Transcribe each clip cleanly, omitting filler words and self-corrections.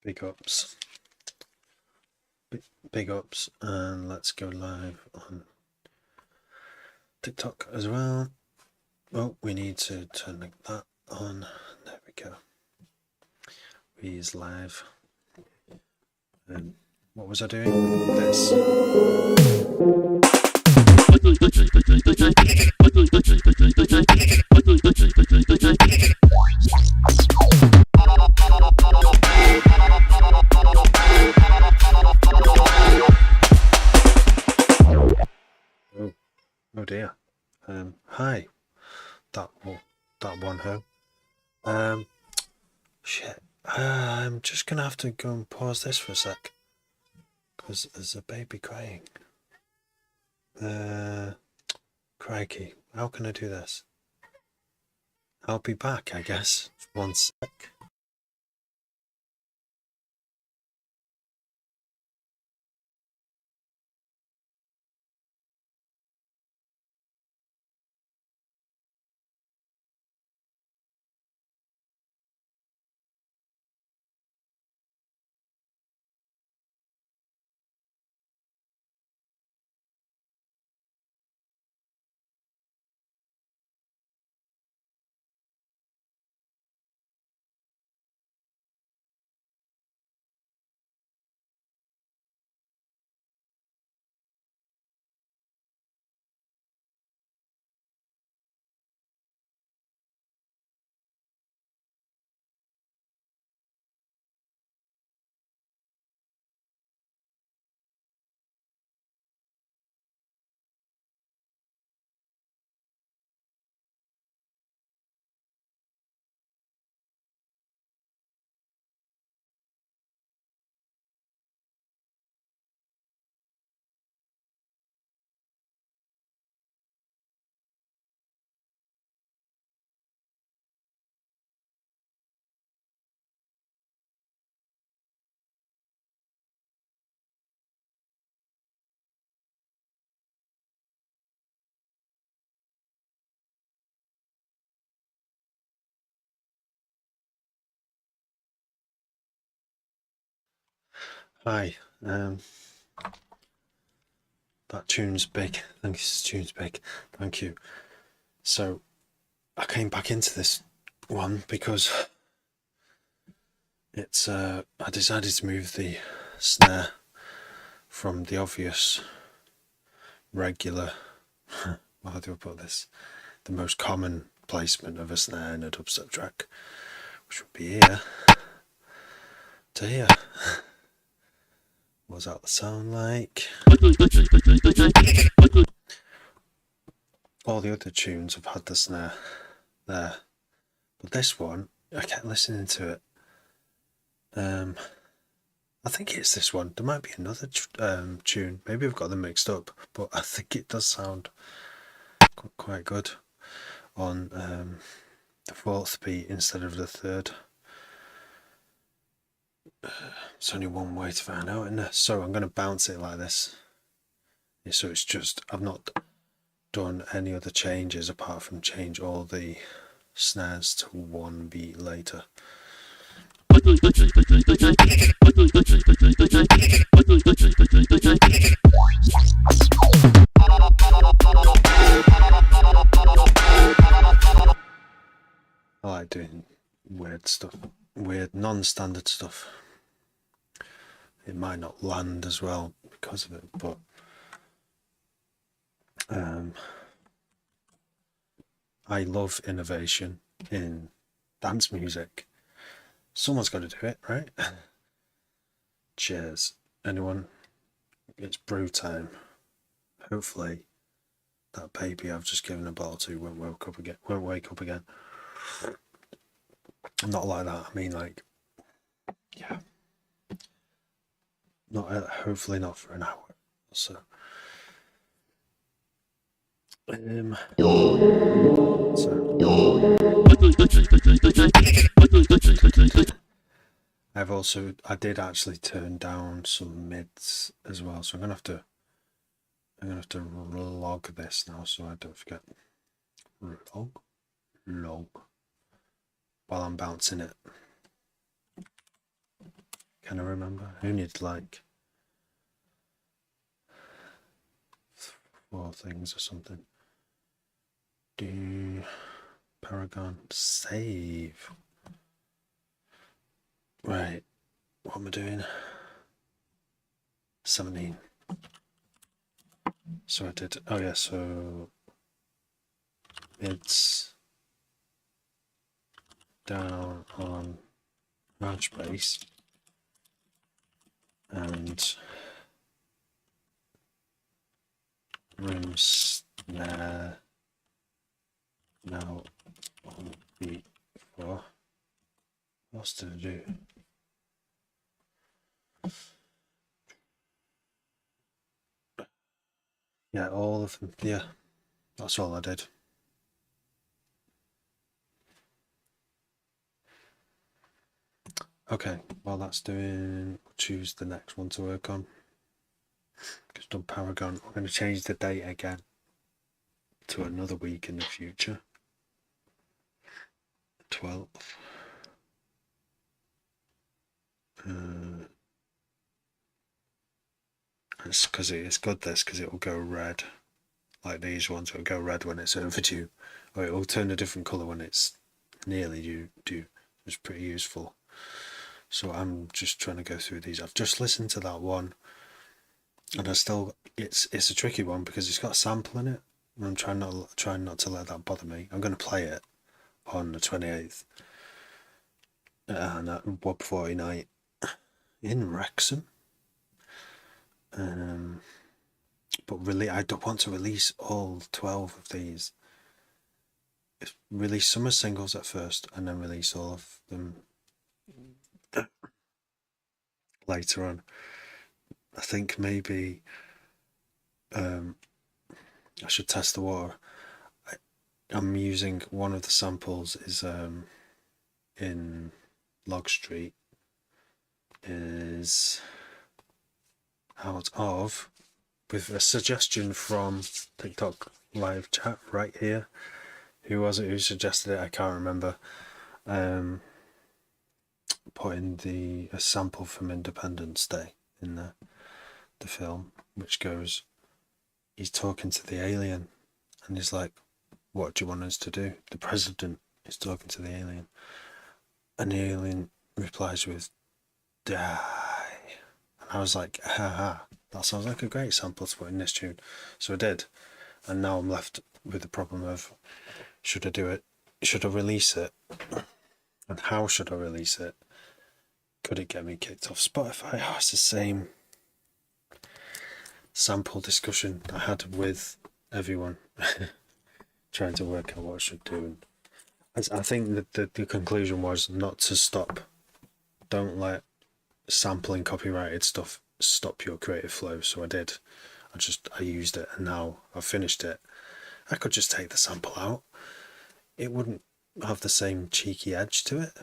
Big ups. Big ups, and let's go live on TikTok as well. Oh, we need to turn that on. There we go. He's live. What was I doing? This. Oh dear. Hi. That one ho. Shit. I'm just gonna have to go and pause this for a sec, because there's a baby crying. Crikey. How can I do this? I'll be back, I guess. 1 sec. Hi. That tune's big. This tune's big. Thank you. So I came back into this one because it's I decided to move the snare from the obvious regular how do I put this? The most common placement of a snare in a dubstep track, which would be here, to here. What does that sound like? All the other tunes have had the snare there, but this one, I kept listening to it. I think it's this one. There might be another tune. Maybe I've got them mixed up, but I think it does sound quite good on the 4th beat instead of the 3rd. It's only one way to find out, isn't there? So I'm going to bounce it like this. So it's just, I've not done any other changes apart from change all the snares to 1 beat later. I like doing weird stuff, weird non-standard stuff. It might not land as well because of it, but I love innovation in dance music. Someone's got to do it, right? Cheers. Anyone? It's brew time. Hopefully that baby I've just given a bottle to won't wake up again. Not like that. I mean, like, yeah. Not hopefully not for an hour or so. I did actually turn down some mids as well, so I'm gonna have to log this now so I don't forget. Log while I'm bouncing it. Can I remember? I only did like 4 things or something. Do Paragon save. Right, what am I doing? 17. So I did, oh yeah, so it's down on ranch base and room snare now on beat 4. What else did I do? Yeah, all of them. Yeah, that's all I did. Okay, while that's doing, we'll choose the next one to work on. Just done Paragon. We're going to change the date again to another week in the future. 12th. It's because it's good this because it will go red, like these ones. It'll go red when it's overdue, or it will turn a different colour when it's nearly due. It's pretty useful. So I'm just trying to go through these. I've just listened to that one, and it's a tricky one because it's got a sample in it. And I'm trying not to let that bother me. I'm going to play it on the 28th, and at WUB 40 night in Wrexham. But really, I don't want to release all 12 of these. Release some as singles at first, and then release all of them later on. I think maybe I should test the water. I'm using one of the samples is in Log Street, is out of, with a suggestion from TikTok live chat right here. Who was it who suggested it? I can't remember. Putting a sample from Independence Day in the film, which goes, he's talking to the alien, and he's like, "What do you want us to do?" The president is talking to the alien, and the alien replies with, "Die." And I was like, haha, that sounds like a great sample to put in this tune. So I did, and now I'm left with the problem of, should I do it? Should I release it? And how should I release it? Could it get me kicked off Spotify? Oh, it's the same sample discussion I had with everyone, trying to work out what I should do. I think that the conclusion was not to stop. Don't let sampling copyrighted stuff stop your creative flow. So I did. I used it, and now I've finished it. I could just take the sample out. It wouldn't have the same cheeky edge to it,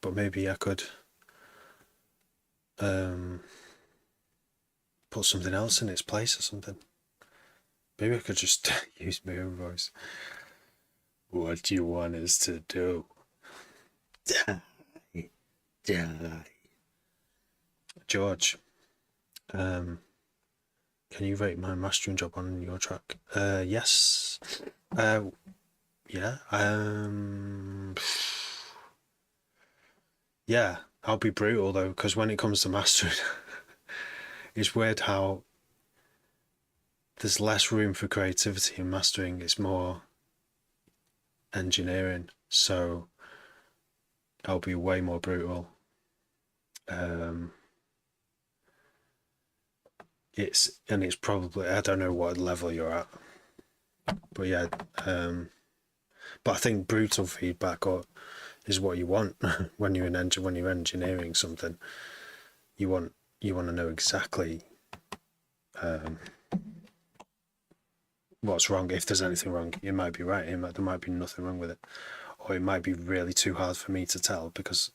but maybe I could put something else in its place or something. Maybe I could just use my own voice. What do you want us to do? Die. Die. George, can you rate my mastering job on your track? Yes. Yeah. Yeah, I'll be brutal though, because when it comes to mastering, it's weird how there's less room for creativity in mastering. It's more engineering, so I'll be way more brutal. It's probably, I don't know what level you're at, but yeah, but I think brutal feedback is what you want when you're engineering something. You want to know exactly what's wrong. If there's anything wrong, you might be right. There might be nothing wrong with it, or it might be really too hard for me to tell because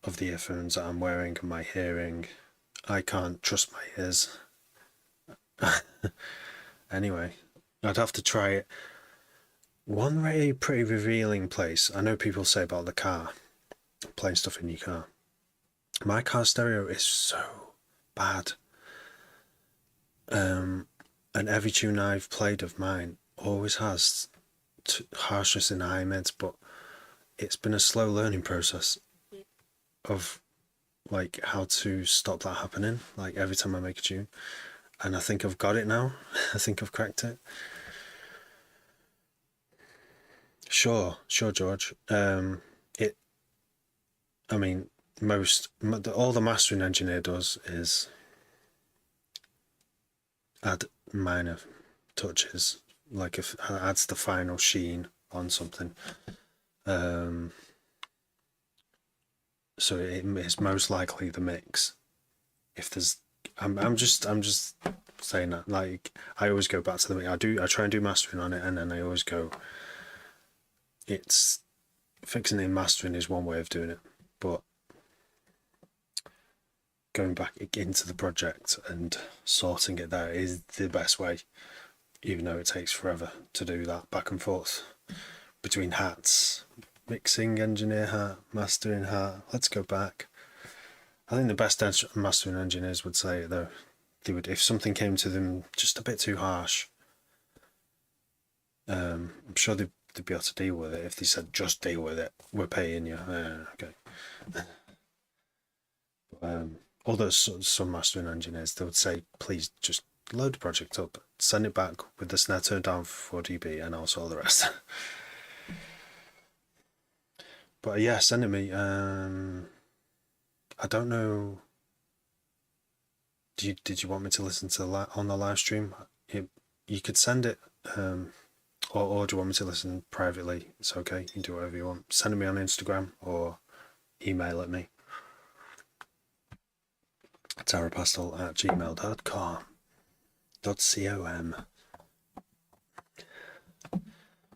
of the earphones that I'm wearing and my hearing. I can't trust my ears. Anyway, I'd have to try it. One really pretty revealing place, I know people say about the car, playing stuff in your car. My car stereo is so bad. And every tune I've played of mine always has harshness in the high mids, but it's been a slow learning process of like how to stop that happening, like every time I make a tune. And I think I've got it now. I think I've cracked it. Sure, George. I mean, all the mastering engineer does is add minor touches, like if it adds the final sheen on something. So it's most likely the mix. If there's, I'm just saying that. Like I always go back to the mix. I try and do mastering on it, and then I always go. It's fixing and mastering is one way of doing it, but going back into the project and sorting it there is the best way, even though it takes forever to do that back and forth between hats, mixing engineer hat, mastering hat. Let's go back. I think the best mastering engineers would say it though. They would, if something came to them just a bit too harsh, I'm sure they'd be able to deal with it. If they said just deal with it, we're paying you. Okay. Although some mastering engineers, they would say, please just load the project up, send it back with the snare turned down for 4 dB, and also all the rest. But yeah, send it me. I don't know. Did you want me to listen to on the live stream? You could send it, or do you want me to listen privately? It's okay. You can do whatever you want. Send it me on Instagram or email at me. tarapastel@gmail.com. .com.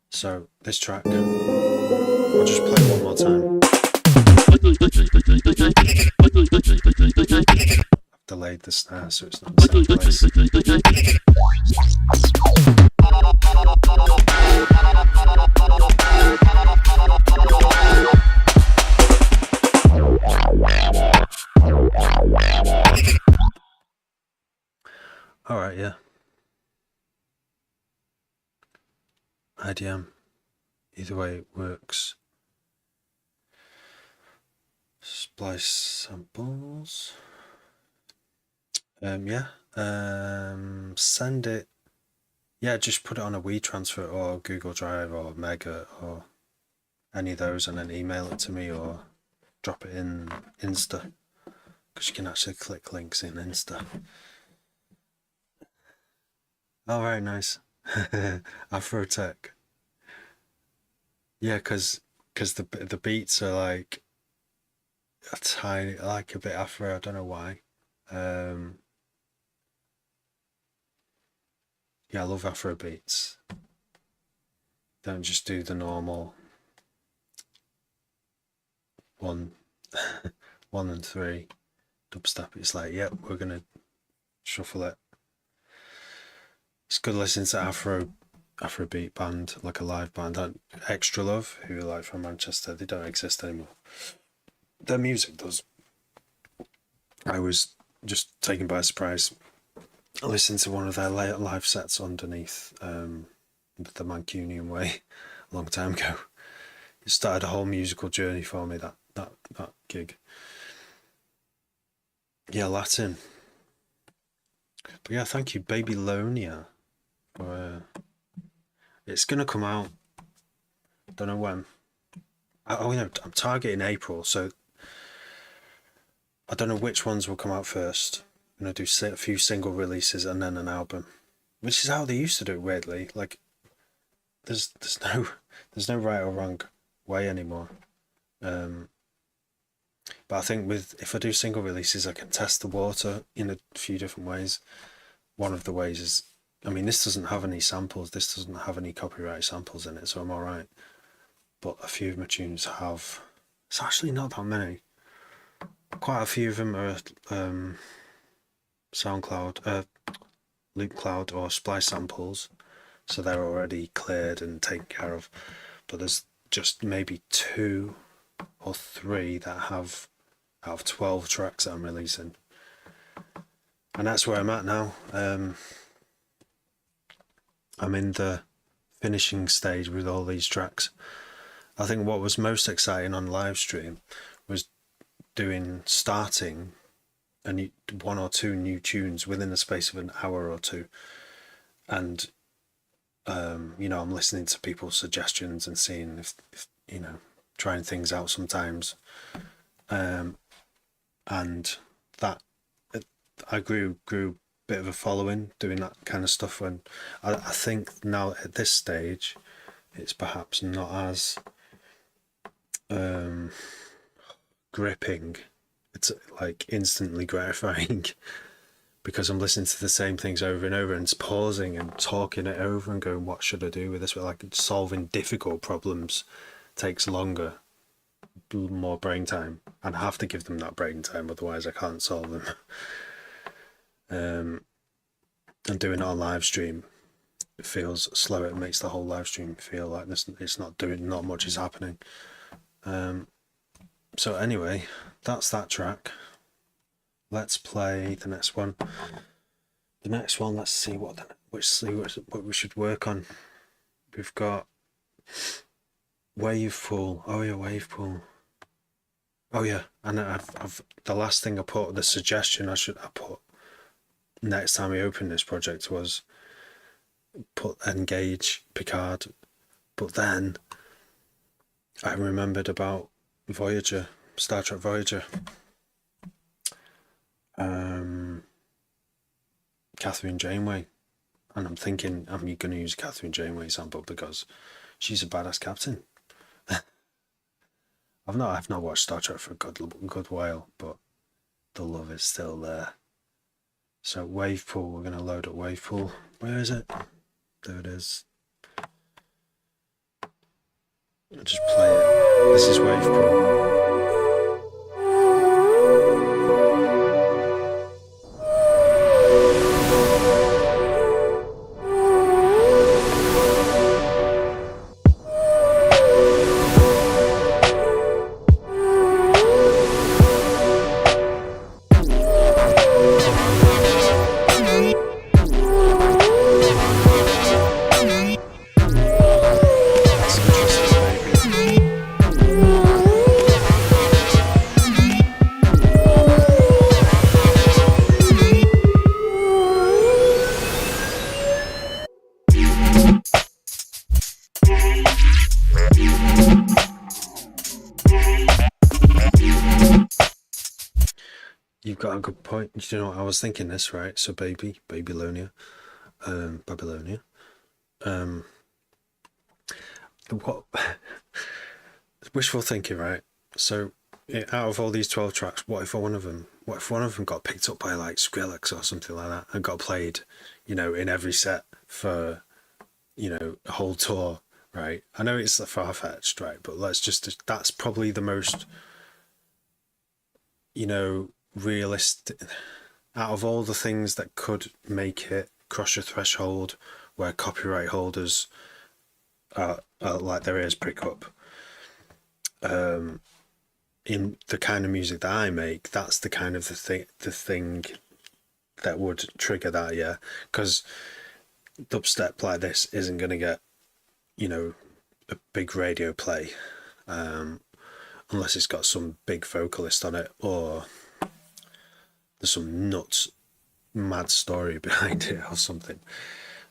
So this track, I'll just play it one more time. I've delayed the snare so it's not in the same place. Alright, yeah. IDM. Either way it works. Splice samples. Yeah. Send it. Yeah, just put it on a WeTransfer or Google Drive or Mega or any of those, and then email it to me or drop it in Insta, because you can actually click links in Insta. Oh, very nice. Afrotech. Yeah, because the beats are like a tiny, like a bit Afro. I don't know why. Yeah, I love Afro beats. Don't just do the normal 1, 1 and 3 dubstep. It's like, yep, we're gonna shuffle it. It's good listening to Afrobeat band, like a live band. Extra Love, who are like from Manchester, they don't exist anymore. Their music does. I was just taken by surprise. I listened to one of their live sets underneath the Mancunian Way a long time ago. It started a whole musical journey for me, that gig. Yeah, Latin. But yeah, thank you, Babylonia. It's gonna come out. Don't know when. I'm targeting April, so I don't know which ones will come out first. I'm gonna do a few single releases and then an album, which is how they used to do it, weirdly. Like, there's no right or wrong way anymore. But I think if I do single releases, I can test the water in a few different ways. One of the ways is, I mean, this doesn't have any samples. This doesn't have any copyright samples in it, so I'm all right. But a few of my tunes have. It's actually not that many. Quite a few of them are SoundCloud, LoopCloud or Splice samples, so they're already cleared and taken care of. But there's just maybe 2 or 3 that have out of 12 tracks that I'm releasing. And that's where I'm at now. I'm in the finishing stage with all these tracks. I think what was most exciting on live stream was starting one or two new tunes within the space of an hour or two. And, I'm listening to people's suggestions and seeing if trying things out sometimes. And that I grew a bit of a following doing that kind of stuff. When I think now at this stage, it's perhaps not as gripping. It's like instantly gratifying because I'm listening to the same things over and over and pausing and talking it over and going, what should I do with this? But like solving difficult problems takes longer, more brain time, and I have to give them that brain time, otherwise I can't solve them. And doing it on live stream, it feels slower. It makes the whole live stream feel like it's not much is happening. So anyway, that's that track. Let's play the next one. Let's see what we should work on. We've got Wave Pool. Oh yeah, Wave Pool. Oh yeah, and I've the last thing I put, the suggestion I put next time we open this project was put Engage Picard, but then I remembered about Voyager, Star Trek Voyager. Catherine Janeway, and I'm thinking I'm going to use Catherine Janeway sample because she's a badass captain. I've not watched Star Trek for a good while, but the love is still there. So Wave Pool, we're going to load up Wave Pool. Where is it? There it is. I'll just play it. This is Wave Pool. You've got a good point. You know what, I was thinking this, right? So Babylonia. What wishful thinking, right? So out of all these 12 tracks, what if one of them got picked up by like Skrillex or something like that and got played, in every set for, a whole tour, right? I know it's far-fetched, right? But that's probably the most, realistic out of all the things that could make it cross your threshold where copyright holders are like their ears prick up. In the kind of music that I make, that's the kind of the thing that would trigger that, yeah. Because dubstep like this isn't going to get, a big radio play, unless it's got some big vocalist on it or there's some nuts mad story behind it or something.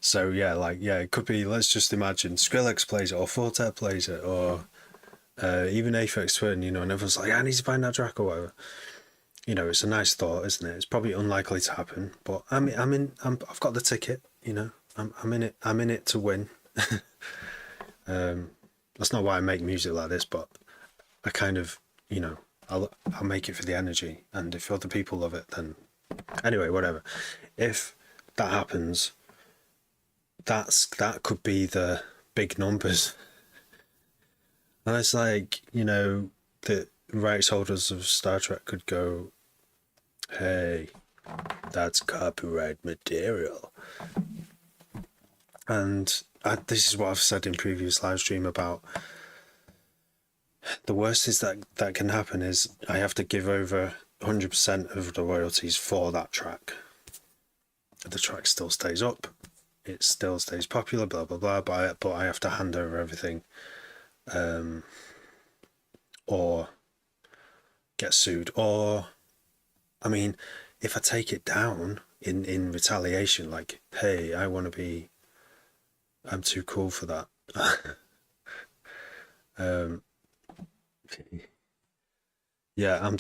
So it could be, let's just imagine Skrillex plays it or Forte plays it or even Aphex Twin, and everyone's like, I need to find that track or whatever. It's a nice thought, isn't it? It's probably unlikely to happen, but I've got the ticket, I'm in it to win. That's not why I make music like this, but I kind of, I'll make it for the energy, and if other people love it, then anyway, whatever. If that happens, that could be the big numbers. And it's like, the rights holders of Star Trek could go, hey, that's copyright material. And this is what I've said in previous live stream about The worst is that can happen is I have to give over 100% of the royalties for that track. The track still stays up, it still stays popular, blah blah blah, but I have to hand over everything, or get sued. Or, I mean, if I take it down in retaliation, like, hey, I'm too cool for that. Yeah, I'm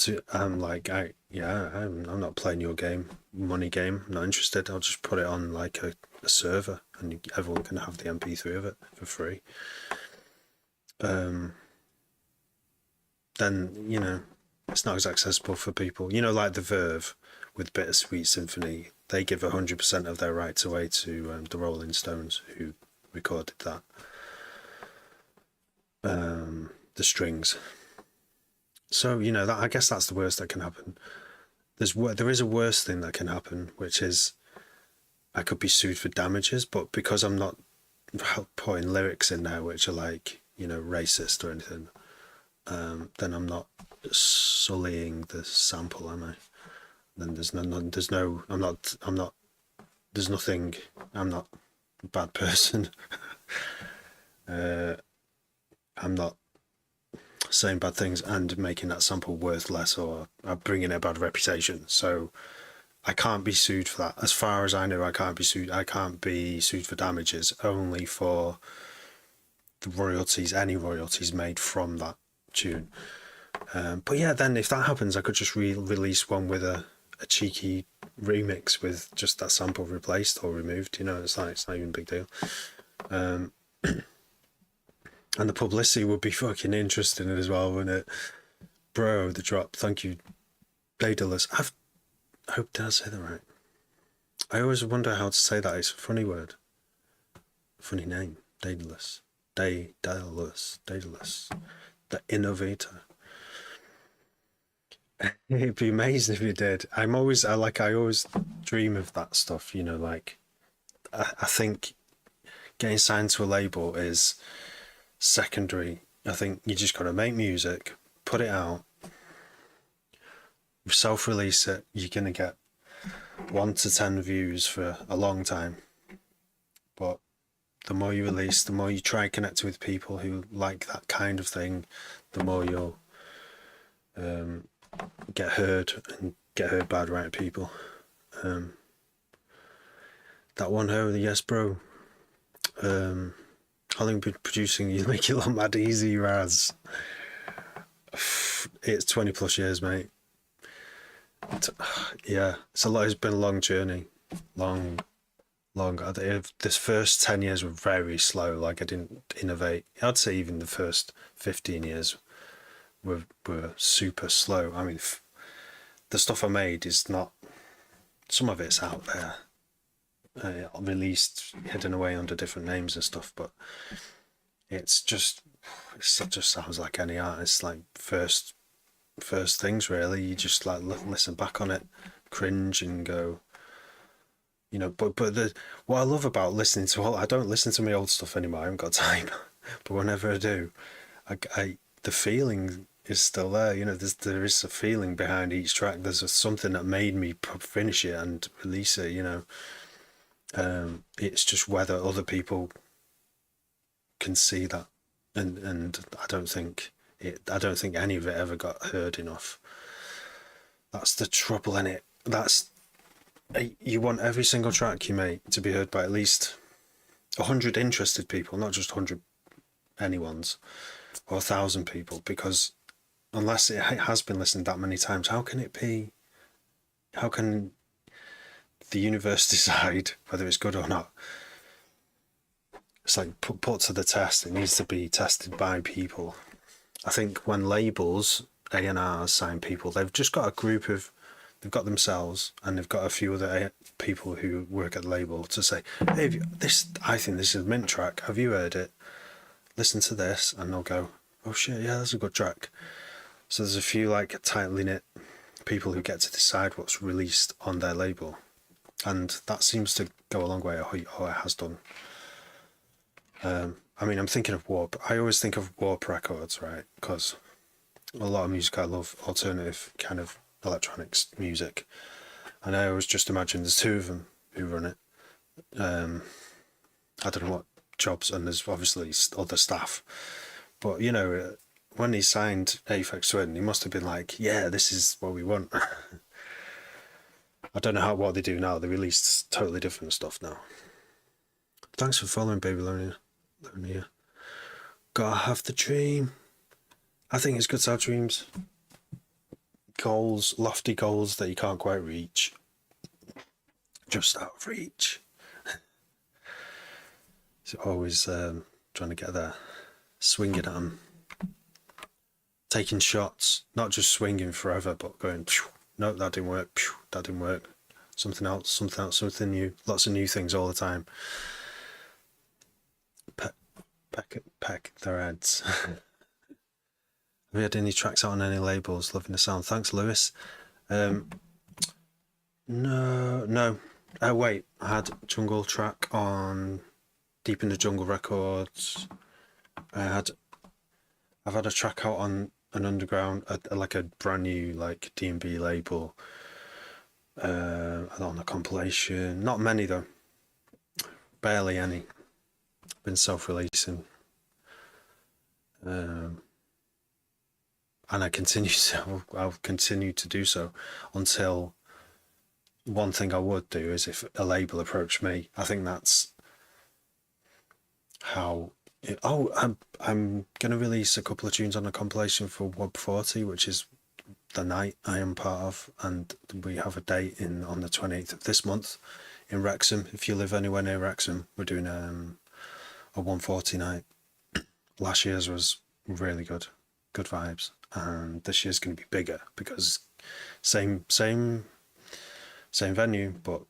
not playing your game, money game. I'm not interested. I'll just put it on like a server, and everyone can have the MP3 of it for free. Then it's not as accessible for people. Like the Verve with Bittersweet Symphony, they give 100% of their rights away to the Rolling Stones, who recorded that. The strings. So I guess that's the worst that can happen. There is a worse thing that can happen, which is I could be sued for damages, but because I'm not putting lyrics in there which are like racist or anything, then I'm not sullying the sample, am I? Then there's nothing. I'm not a bad person. I'm not saying bad things and making that sample worth less, or bringing a bad reputation. So I can't be sued for that. As far as I know, I can't be sued. I can't be sued for damages, only for the royalties, any royalties made from that tune. But yeah, then if that happens, I could just release one with a cheeky remix with just that sample replaced or removed. It's not even a big deal. And the publicity would be fucking interesting as well, wouldn't it? Bro, the drop. Thank you, Daedalus. I hope, did I say that right? I always wonder how to say that. It's a funny word. Funny name. Daedalus. Daedalus. The innovator. It'd be amazing if you did. I always dream of that stuff, like I think getting signed to a label is secondary. I think you just got to make music, put it out, self-release it. You're going to get 1 to 10 views for a long time, but the more you release, the more you try connect with people who like that kind of thing, the more you'll get heard, and get heard by the right people. That one, yes bro. How long been producing? You make it look mad easy, Raz. It's 20 plus years, mate. Yeah, it's been a long journey. Long. This first 10 years were very slow. Like, I didn't innovate. I'd say even the first 15 years were super slow. I mean, the stuff I made is not. Some of it's out there, released, hidden away under different names and stuff, but it just sounds like any artist, like first things really. You just like listen back on it, cringe and go, but what I love about listening to I don't listen to my old stuff anymore. I haven't got time. But whenever I do, the feeling is still there. There is a feeling behind each track. There's something that made me finish it and release it. It's just whether other people can see that, and I don't think any of it ever got heard enough. That's the trouble in it. You want every single track you make to be heard by at least 100 interested people, not just 100 anyone's, or 1,000 people, because unless it has been listened that many times, how can the universe decide whether it's good or not? It's like put to the test. It needs to be tested by people. I think when labels, A&Rs sign people, they've just got a group of, they've got themselves and they've got a few other people who work at the label to say, hey, I think this is a mint track. Have you heard it? Listen to this. And they'll go, oh shit, yeah, that's a good track. So there's a few like tightly knit people who get to decide what's released on their label. And that seems to go a long way, or it has done. I mean, I'm thinking of Warp. I always think of Warp Records, right? Because a lot of music I love, alternative kind of electronics music, and I always just imagine there's two of them who run it. I don't know what jobs, and there's obviously other staff, but you know, when he signed Aphex Twin, he must have been like, yeah, this is what we want. I don't know what they do now. They released totally different stuff now. Thanks for following, baby Lonia. Gotta have the dream. I think it's good to have dreams. Goals, lofty goals that you can't quite reach. Just out of reach. So always trying to get there. Swinging at them. Taking shots. Not just swinging forever, but going, no, that didn't work. That didn't work. Something else, something new. Lots of new things all the time. Peck their heads. Have you had any tracks out on any labels? Loving the sound. Thanks, Lewis. No. Oh wait, I had Jungle track on Deep in the Jungle Records. I've had a track out on an underground, like a brand new like D&B label. On a compilation. Not many though. Barely any. Been self-releasing. And I'll continue to do so until one thing I would do is if a label approached me. I think that's how I'm gonna release a couple of tunes on a compilation for WOB 40, which is the night I am part of, and we have a date on the 28th of this month in Wrexham. If you live anywhere near Wrexham, we're doing a 140 night. Last year's was really good vibes, and this year's going to be bigger because same venue, but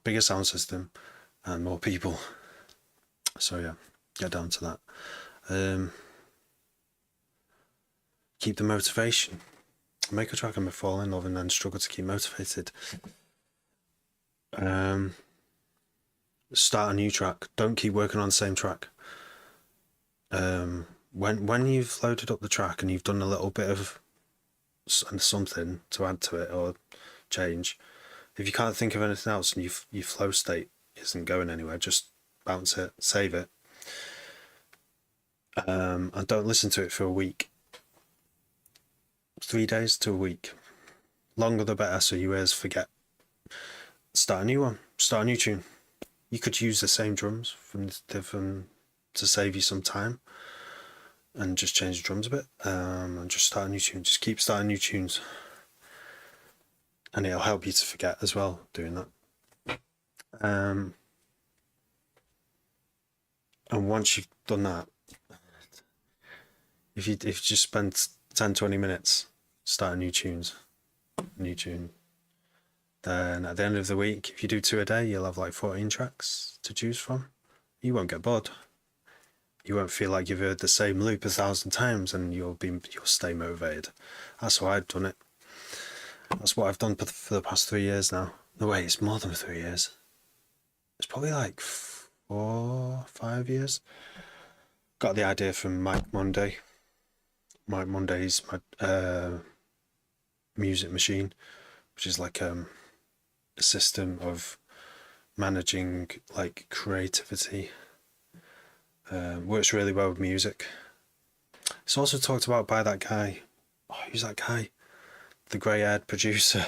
bigger sound system and more people. So yeah, get down to that. Keep the motivation. Make a track and fall in love and then struggle to keep motivated. Start a new track. Don't keep working on the same track. When you've loaded up the track and you've done a little bit of something to add to it or change, if you can't think of anything else and your flow state isn't going anywhere, just bounce it, save it, and don't listen to it for a week. 3 days to a week. Longer the better, so your ears forget. Start a new one. Start a new tune. You could use the same drums from to save you some time, and just change the drums a bit, and just start a new tune. Just keep starting new tunes, and it'll help you to forget as well doing that. And once you've done that, if you just spend 10-20 minutes starting new tune, then at the end of the week, if you do 2 a day, you'll have like 14 tracks to choose from. You won't get bored. You won't feel like you've heard the same loop 1,000 times, and you'll stay motivated. That's why I've done it. That's what I've done for the past 3 years now. No way, it's more than 3 years. It's probably like 4, 5 years. Got the idea from Mike Monday. Mike Monday's my music machine, which is like a system of managing like creativity. Works really well with music. It's also talked about by that guy. Oh, who's that guy? The grey-haired producer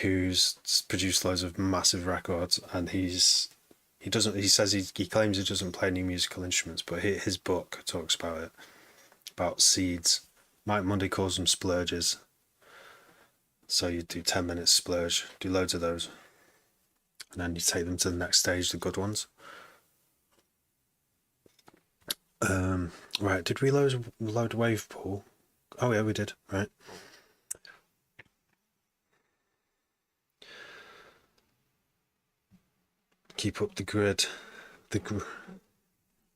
who's produced loads of massive records, and he claims he doesn't play any musical instruments, but his book talks about it, about seeds. Mike Monday calls them splurges. So you do 10 minutes splurge, do loads of those, and then you take them to the next stage, the good ones. Right, did we load wave pool? Oh yeah, we did, right. Keep up the grid.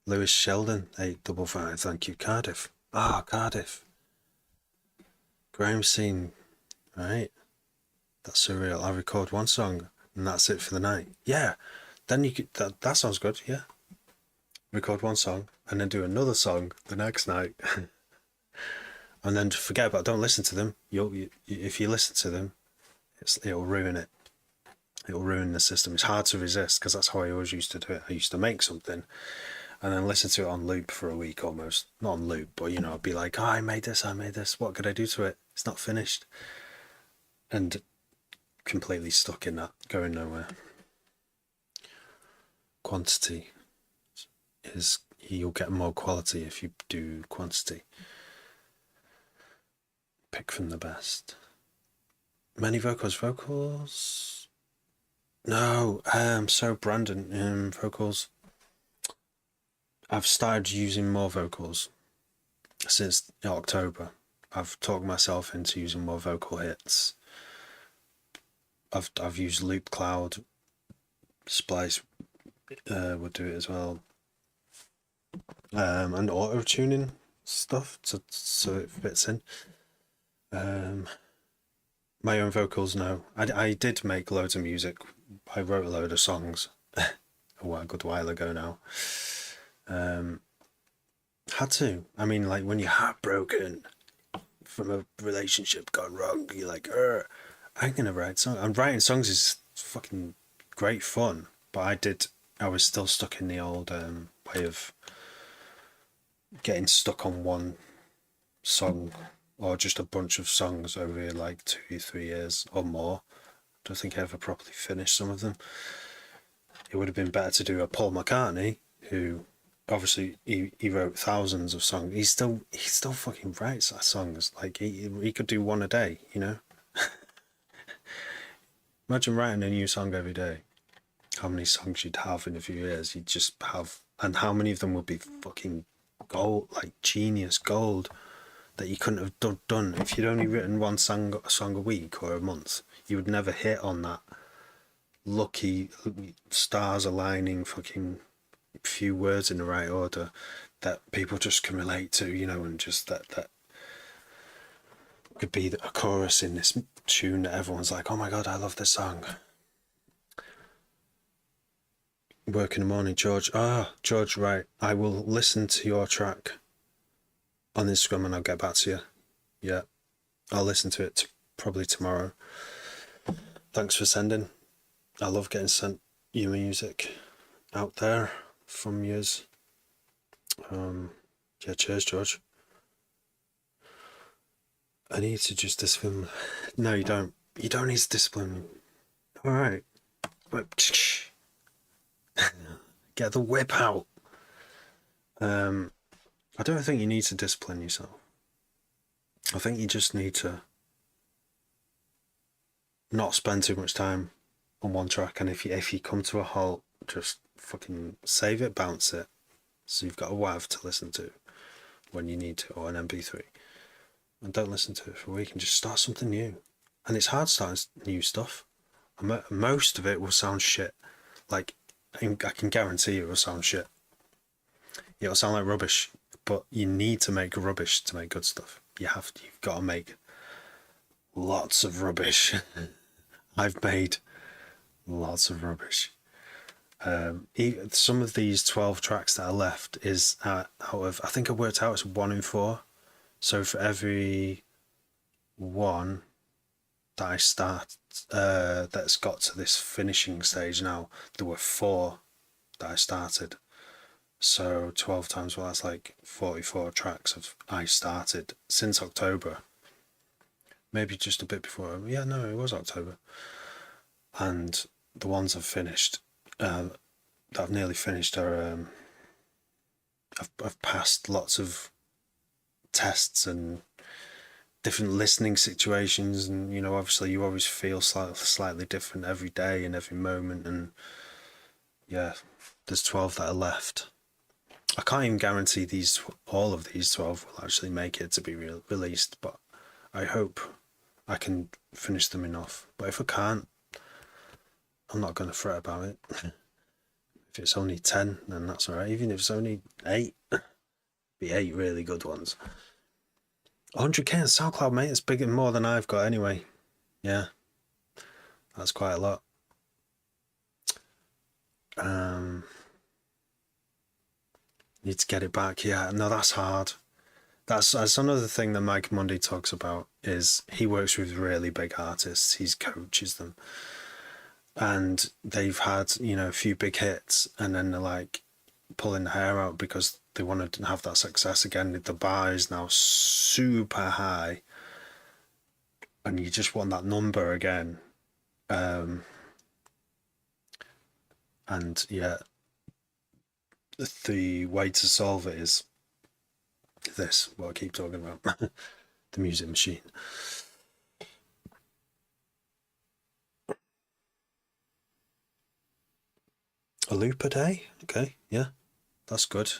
Lewis Sheldon, 855, thank you. Cardiff. Cardiff. Grime scene, right. That's surreal. I record one song and that's it for the night. Yeah, then you could, that sounds good, yeah. record one song, and then do another song the next night, and then forget about. Don't listen to them. If you listen to them, it'll ruin it. It'll ruin the system. It's hard to resist because that's how I always used to do it. I used to make something and then listen to it on loop for a week almost. Not on loop, but I'd be like, oh, I made this. What could I do to it? It's not finished. And completely stuck in that, going nowhere. Quantity is, you'll get more quality if you do quantity. Pick from the best. Many vocals. No, so Brandon, vocals. I've started using more vocals since October. I've talked myself into using more vocal hits. I've used Loop Cloud. Splice would do it as well. And auto tuning stuff so it fits in. My own vocals, no. I did make loads of music. I wrote a load of songs a good while ago now. Had to. I mean, like when you're heartbroken from a relationship gone wrong, you're like, I'm gonna write songs. And writing songs is fucking great fun. But I was still stuck in the old way of getting stuck on one song or just a bunch of songs over like 2-3 years or more. I don't think I ever properly finished some of them. It would have been better to do a Paul McCartney, who obviously he wrote thousands of songs. He still fucking writes songs. Like he could do one a day, Imagine writing a new song every day. How many songs you'd have in a few years? You'd just have, and how many of them would be fucking gold, like genius gold, that you couldn't have done if you'd only written one song a week or a month. You would never hit on that lucky stars aligning fucking few words in the right order that people just can relate to, and just that could be a chorus in this tune that everyone's like, oh my god, I love this song. Work in the morning, George. George, right. I will listen to your track on Instagram and I'll get back to you. Yeah, I'll listen to it probably tomorrow. Thanks for sending. I love getting sent your music out there from yous. Yeah, cheers, George. I need to just discipline. No, you don't. You don't need to discipline me. All right. Get the whip out. I don't think you need to discipline yourself. I think you just need to not spend too much time on one track, and if you come to a halt, just fucking save it, bounce it, so you've got a WAV to listen to when you need to, or an MP3, and don't listen to it for a week and just start something new. And it's hard starting new stuff. Most of it will sound shit. Like, I can guarantee it will sound shit. It'll sound like rubbish, but you need to make rubbish to make good stuff. You've got to make lots of rubbish. I've made lots of rubbish. Some of these 12 tracks that are left is out of, I think I worked out it's 1 in 4. So for every one that I start, that's got to this finishing stage now, there were 4 that I started. So 12 times, well, that's like 44 tracks I started since October. Maybe just a bit before. Yeah, no, it was October. And the ones I've finished, that I've nearly finished, are I've passed lots of tests and different listening situations, and obviously you always feel slightly different every day and every moment, and yeah, there's 12 that are left. I can't even guarantee all of these 12 will actually make it to be released, but I hope I can finish them enough. But if I can't, I'm not going to fret about it. If it's only 10, then that's alright. Even if it's only 8, be 8 really good ones. 100k on SoundCloud, mate. It's bigger, more than I've got anyway. Yeah, that's quite a lot. Need to get it back. Yeah, no, that's hard. That's another thing that Mike Mundy talks about, is he works with really big artists. He coaches them, and they've had, a few big hits, and then they're like pulling the hair out because they want to have that success again. The bar is now super high, and you just want that number again. And yeah, the way to solve it is this, what I keep talking about. The music machine. A loop a day? Okay, yeah, that's good.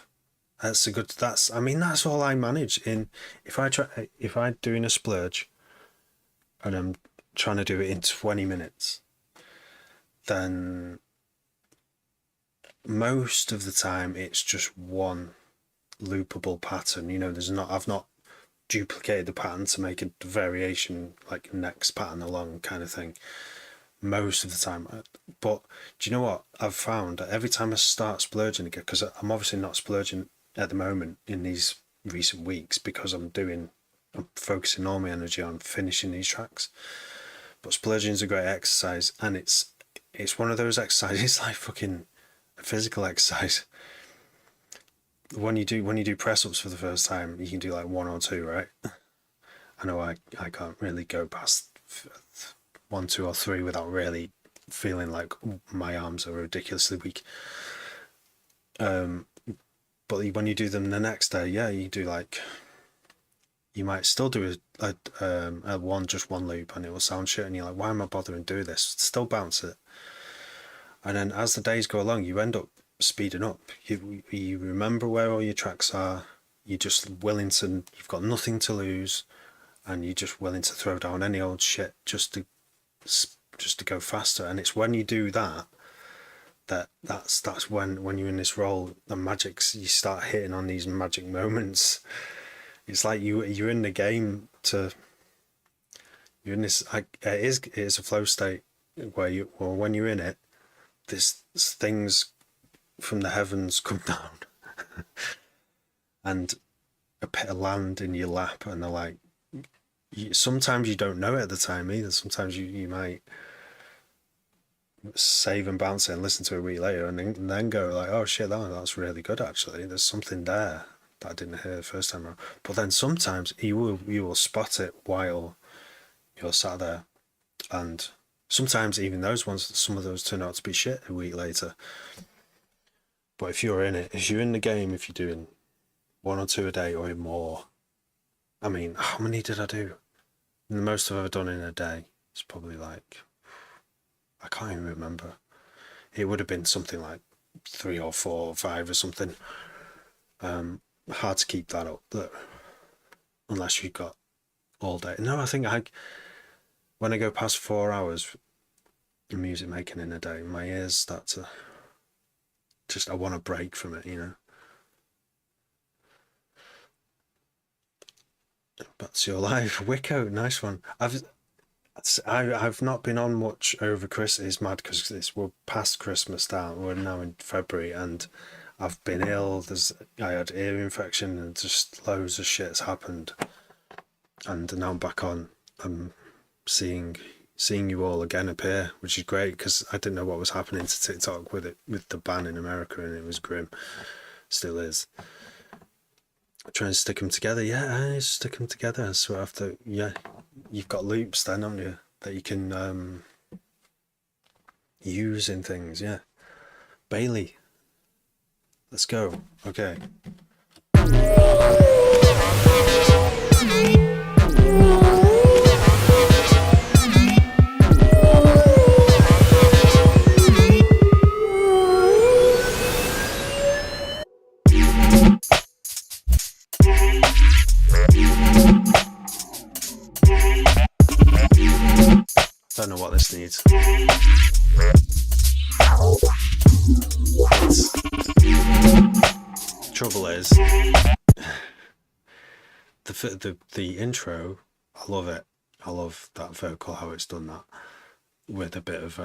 That's all I manage in. If I'm doing a splurge and I'm trying to do it in 20 minutes, then most of the time it's just one loopable pattern. I've not duplicated the pattern to make a variation, like next pattern along kind of thing, most of the time. But do you know what I've found? Every time I start splurging again, because I'm obviously not splurging at the moment in these recent weeks, because I'm focusing all my energy on finishing these tracks. But splurging is a great exercise, and it's one of those exercises like fucking a physical exercise. When you do press ups for the first time, you can do like one or two, right? I know I can't really go past 1, 2, or 3 without really feeling like my arms are ridiculously weak. But when you do them the next day, yeah, you might still do a one loop, and it will sound shit, and you're like, why am I bothering doing this? Still bounce it. And then as the days go along, you end up speeding up. You remember where all your tracks are. You've got nothing to lose, and you're just willing to throw down any old shit just to go faster. And it's when you do that's when you're in this role, you start hitting on these magic moments. It's like you're in the game you're in this, it is a flow state where when you're in it, this things from the heavens come down and a land in your lap, and they're like, sometimes you don't know it at the time either. Sometimes you might save and bounce it and listen to it a week later, and then go like, oh shit, that's really good actually. There's something there that I didn't hear the first time around. But then sometimes you will spot it while you're sat there, and sometimes even some of those turn out to be shit a week later. But if you're in the game, if you're doing 1 or 2 a day or more, I mean, how many did I do? The most I've ever done in a day is probably like, I can't even remember. It would have been something like 3 or 4 or 5 or something. Hard to keep that up, unless you've got all day. No, I think when I go past 4 hours of music making in a day, my ears start to I want a break from it, That's your life. Wicco, nice one. I've not been on much over Christmas. It's mad because we're past Christmas now. We're now in February, and I've been ill. I had ear infection, and just loads of shit's happened. And now I'm back on. I'm seeing you all again appear, which is great, because I didn't know what was happening to TikTok with the ban in America, and it was grim. Still is. Trying to stick them together. Yeah, I stick them together. So after, you've got loops then, haven't you, that you can use in things. Yeah. Bailey, let's go. Okay. Don't know what this needs. Trouble is, the intro, I love it. I love that vocal, how it's done that, with a bit of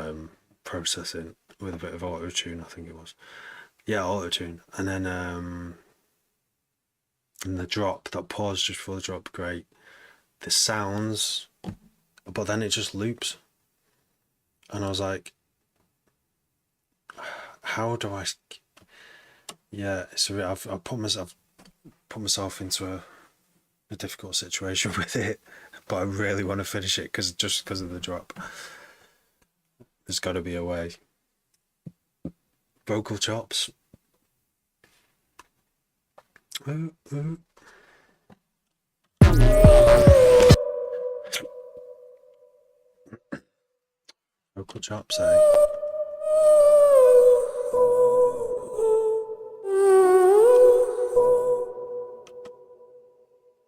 processing, with a bit of auto-tune, I think it was. Yeah, auto-tune. And then And the drop, that pause just before the drop, great. The sounds, but then it just loops. And I was like, how do I? Yeah, so I've put myself into a difficult situation with it, but I really want to finish it because of the drop. There's got to be a way. Vocal chops. Vocal chops, eh?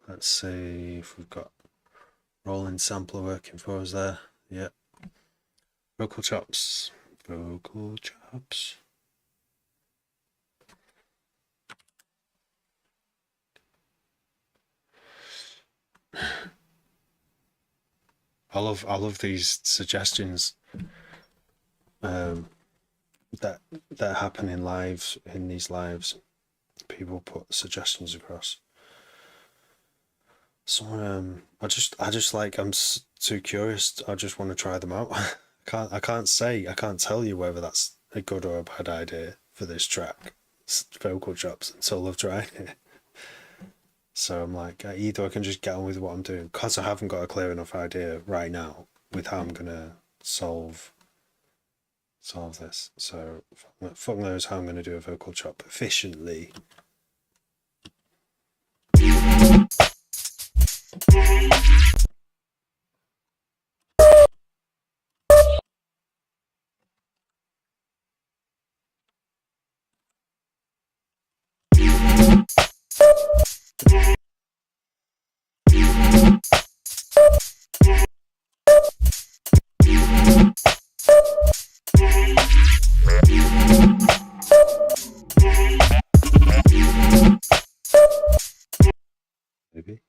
Let's see if we've got rolling sampler working for us there. Yep. Vocal chops. Vocal chops. I love these suggestions that happen in lives, in these lives. People put suggestions across. So I just like, I'm too curious. I just want to try them out. I can't tell you whether that's a good or a bad idea for this track. It's vocal chops until I've tried it. So I'm like, either I can just get on with what I'm doing, because I haven't got a clear enough idea right now with how I'm gonna solve this. So fuck knows how I'm gonna do a vocal chop efficiently. Maybe.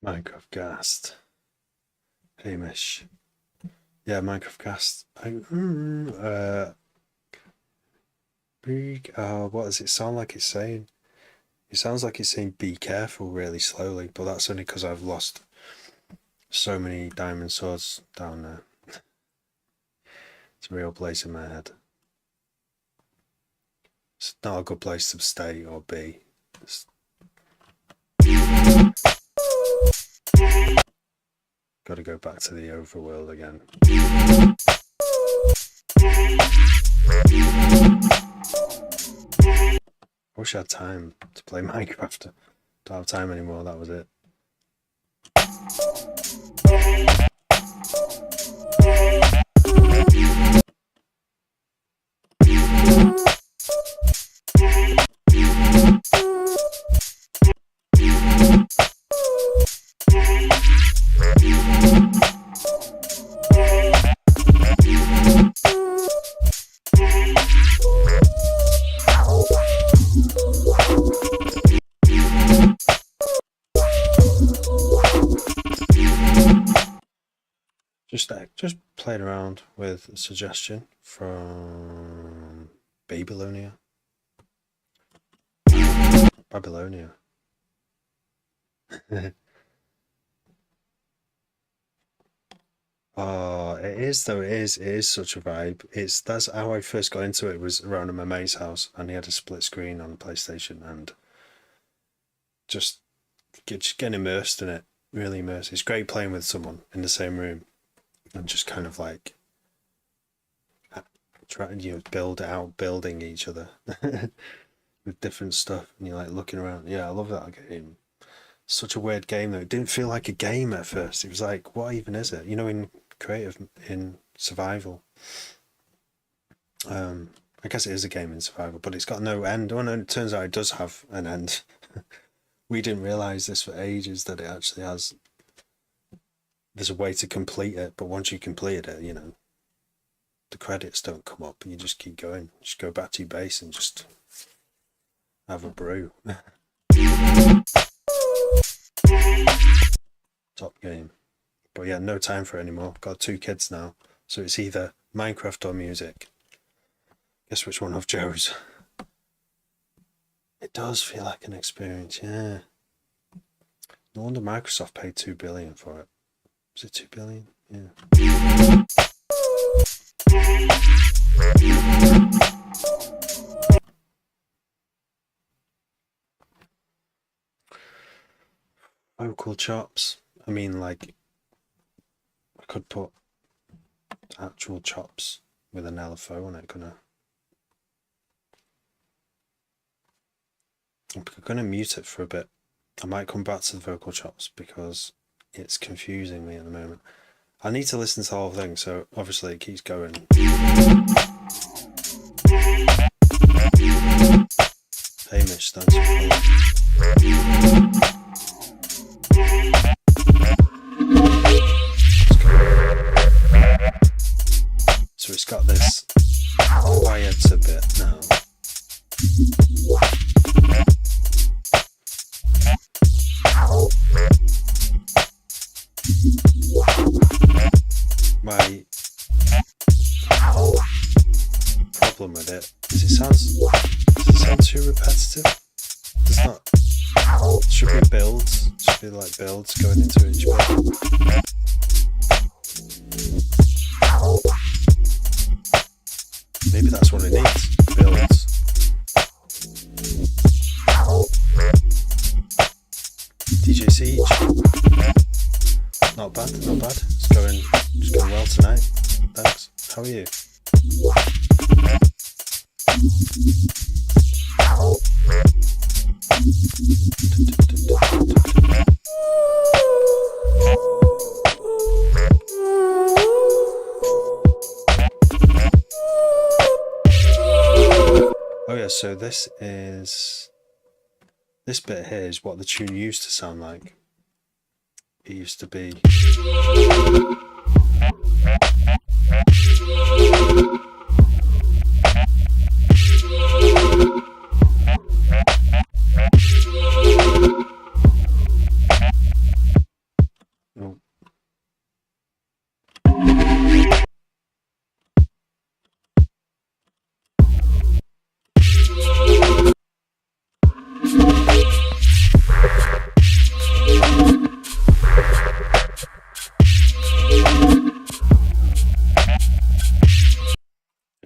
Minecraft Cast. Hamish. Yeah, Minecraft Cast. What does it sound like it's saying? It sounds like it's saying be careful really slowly, but that's only because I've lost so many diamond swords down there. It's a real place in my head. It's not a good place to stay or be. Got to go back to the overworld again. I wish I had time to play Minecraft. Don't have time anymore, that was it. Just playing around with a suggestion from Babylonia. Babylonia. Oh, it is though. It is such a vibe. That's how I first got into it. Was around at my mate's house, and he had a split screen on PlayStation, and just just getting immersed in it. Really immersed. It's great playing with someone in the same room, and just kind of like trying, build out, building each other with different stuff, and you're like looking around. Yeah, I love that game. Such a weird game though. It didn't feel like a game at first. It was like, what even is it? In creative, in survival. I guess it is a game in survival, but it's got no end. Oh no, it turns out it does have an end. We didn't realize this for ages, that it actually has. There's a way to complete it, but once you complete it, the credits don't come up, and you just keep going. Just go back to your base and just have a brew. Top game. But yeah, no time for it anymore. Got 2 kids now, so it's either Minecraft or music. Guess which one I've chose. It does feel like an experience, yeah. No wonder Microsoft paid $2 billion for it. Was it $2 billion? Yeah. Vocal chops. I mean, like, I could put actual chops with an LFO on it, I'm gonna mute it for a bit. I might come back to the vocal chops because it's confusing me at the moment. I need to listen to the whole thing, so obviously it keeps going. Hey Mitch, thanks for calling. So it's got this quiet a bit now. My problem with it is does it sound too repetitive? Does not. Should be builds. Should be like builds going into each bit. Maybe that's what it needs. Builds. DJ Siege. Not bad, not bad. It's going well tonight. Thanks. How are you? Oh yeah, so this bit here is what the tune used to sound like. It used to be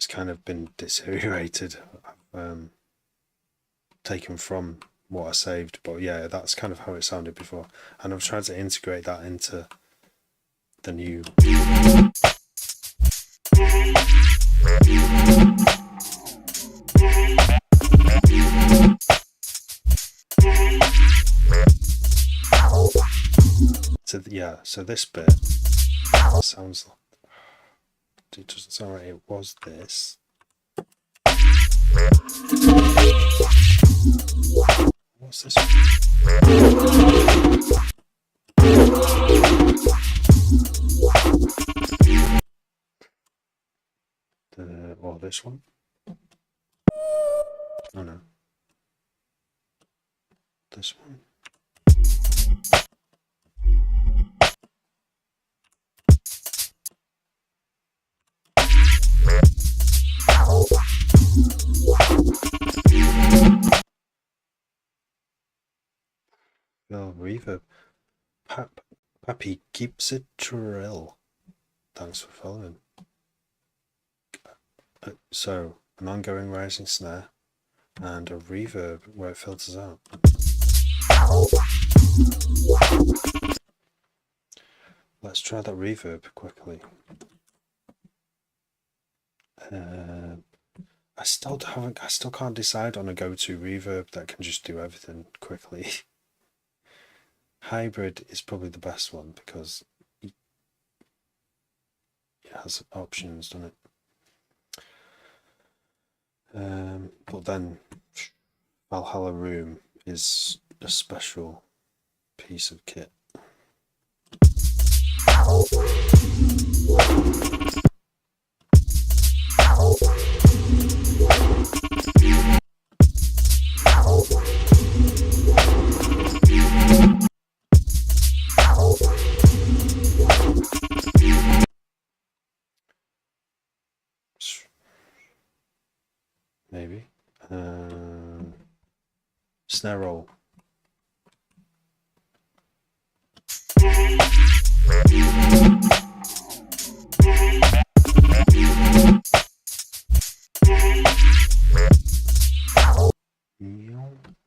kind of been deteriorated, taken from what I saved, but yeah, that's kind of how it sounded before, and I've tried to integrate that into the new so this bit sounds like, it doesn't sound like it was this. What's this? Or this one? Oh no. This one. Oh, reverb. Pappy keeps it trill. Thanks for following. So, an ongoing rising snare and a reverb where it filters out. Let's try that reverb quickly. I still can't decide on a go-to reverb that can just do everything quickly. Hybrid is probably the best one because it has options, doesn't it? But then Valhalla Room is a special piece of kit. Maybe. Snare roll.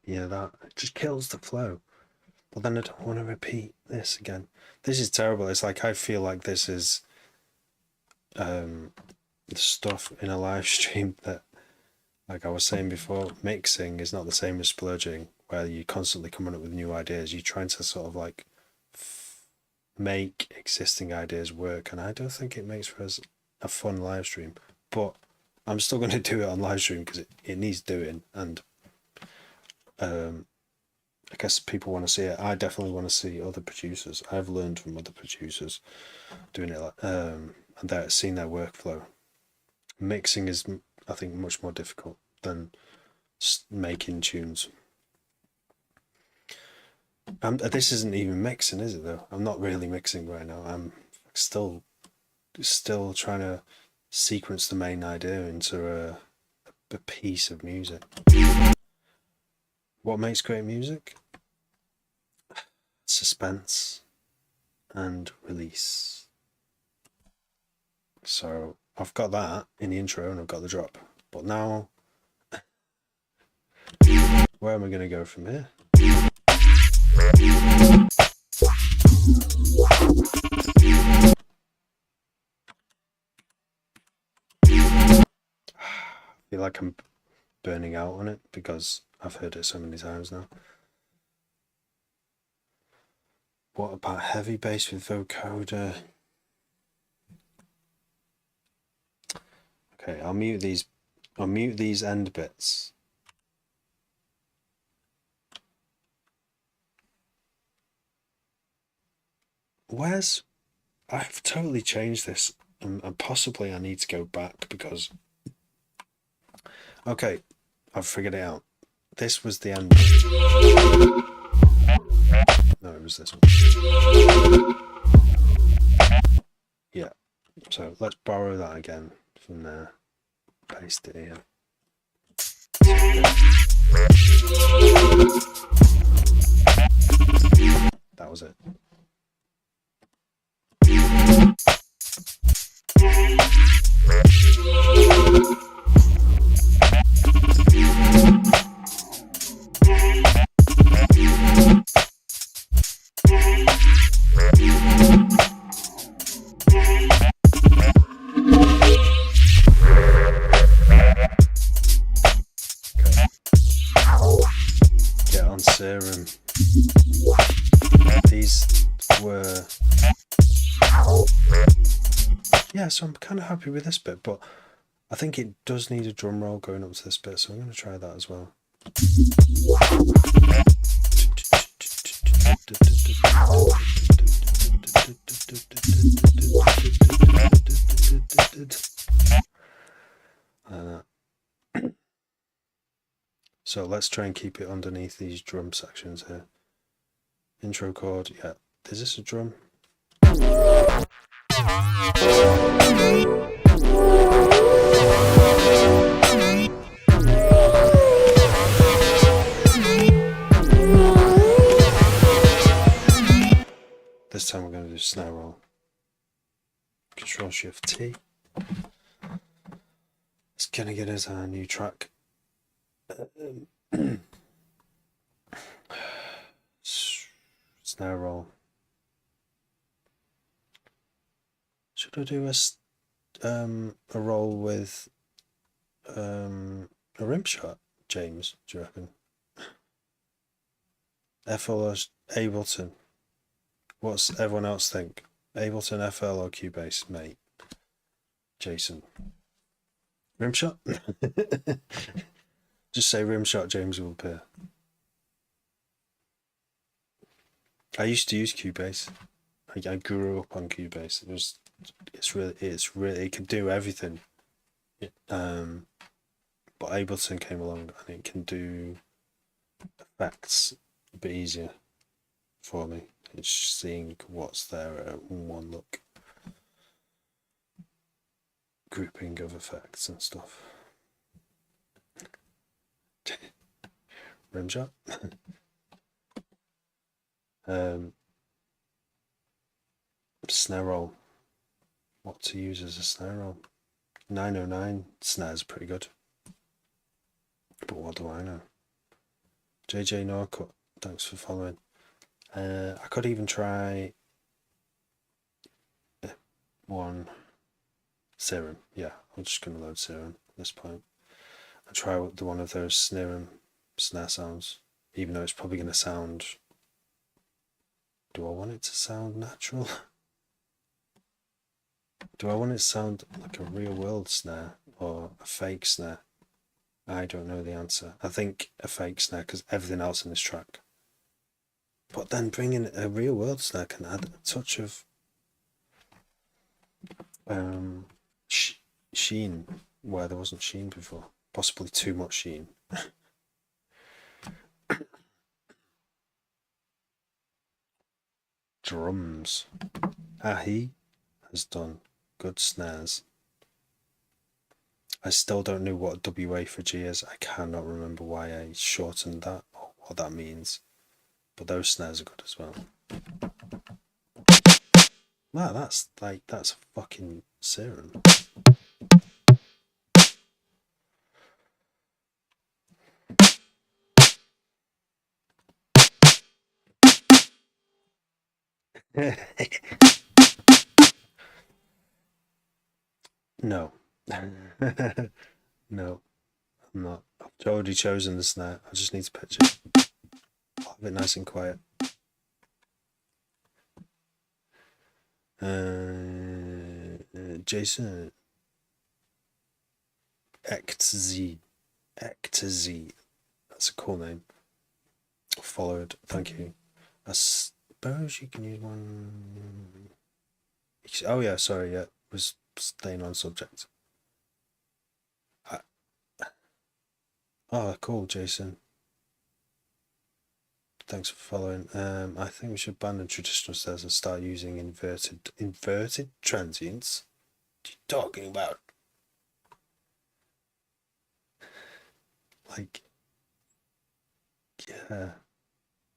Yeah, that just kills the flow. But then I don't want to repeat this again. This is terrible. It's like I feel like this is the stuff in a live stream that, like I was saying before, mixing is not the same as splurging, where you're constantly coming up with new ideas. You're trying to sort of like make existing ideas work, and I don't think it makes for a fun live stream. But I'm still going to do it on live stream because it needs doing, and I guess people want to see it. I definitely want to see other producers. I've learned from other producers doing it, and they're seeing their workflow. Mixing is, I think, much more difficult than making tunes. This isn't even mixing, is it? Though I'm not really mixing right now. I'm still trying to sequence the main idea into a piece of music. What makes great music? Suspense and release. So I've got that in the intro and I've got the drop. But now, where am I going to go from here? I feel like I'm burning out on it because I've heard it so many times now. What about heavy bass with vocoder? Okay, I'll mute these end bits. I've totally changed this, and possibly I need to go back because, okay, I've figured it out. This was the end. No, it was this one. Yeah, so let's borrow that again from there. Paste it here. That was it. Get on Serum. These were, yeah, so I'm kind of happy with this bit, but I think it does need a drum roll going up to this bit, so I'm going to try that as well. So let's try and keep it underneath these drum sections here. Intro chord, yeah. Is this a drum? This time we're going to do snare roll. Control Shift T. It's gonna get us our new track. Snare roll. Should I do a roll with a rim shot, James? Do you reckon? FL or Ableton? What's everyone else think? Ableton, FL, or Cubase, mate? Jason. Rimshot? Just say Rimshot, James will appear. I used to use Cubase. I grew up on Cubase. It's really it can do everything. But Ableton came along and it can do effects a bit easier for me. It's seeing what's there at one look. Grouping of effects and stuff. Rimshot. Snare roll. What to use as a snare roll? 909 snare's pretty good. But what do I know? JJ Norcut, thanks for following. I could even try one Serum. Yeah, I'm just going to load Serum at this point. I'll try one of those snare sounds, even though it's probably going to sound... Do I want it to sound natural? Do I want it to sound like a real world snare or a fake snare? I don't know the answer. I think a fake snare because everything else in this track. But then bringing a real world snare can add a touch of sheen where there wasn't sheen before. Possibly too much sheen. Drums. He has done good snares. I still don't know what WA for G is. I cannot remember why I shortened that or what that means. But those snares are good as well. Wow, that's a fucking Serum. No. No, I'm not. I've already chosen the snare. I just need to pitch it. I'll have it nice and quiet. Jason. Ectz. That's a cool name. Followed. Thank you. I suppose you can use one. Oh yeah, sorry. Yeah, was staying on subject. Oh, cool, Jason. Thanks for following. I think we should abandon traditional snares and start using inverted transients. What are you talking about? Like, yeah.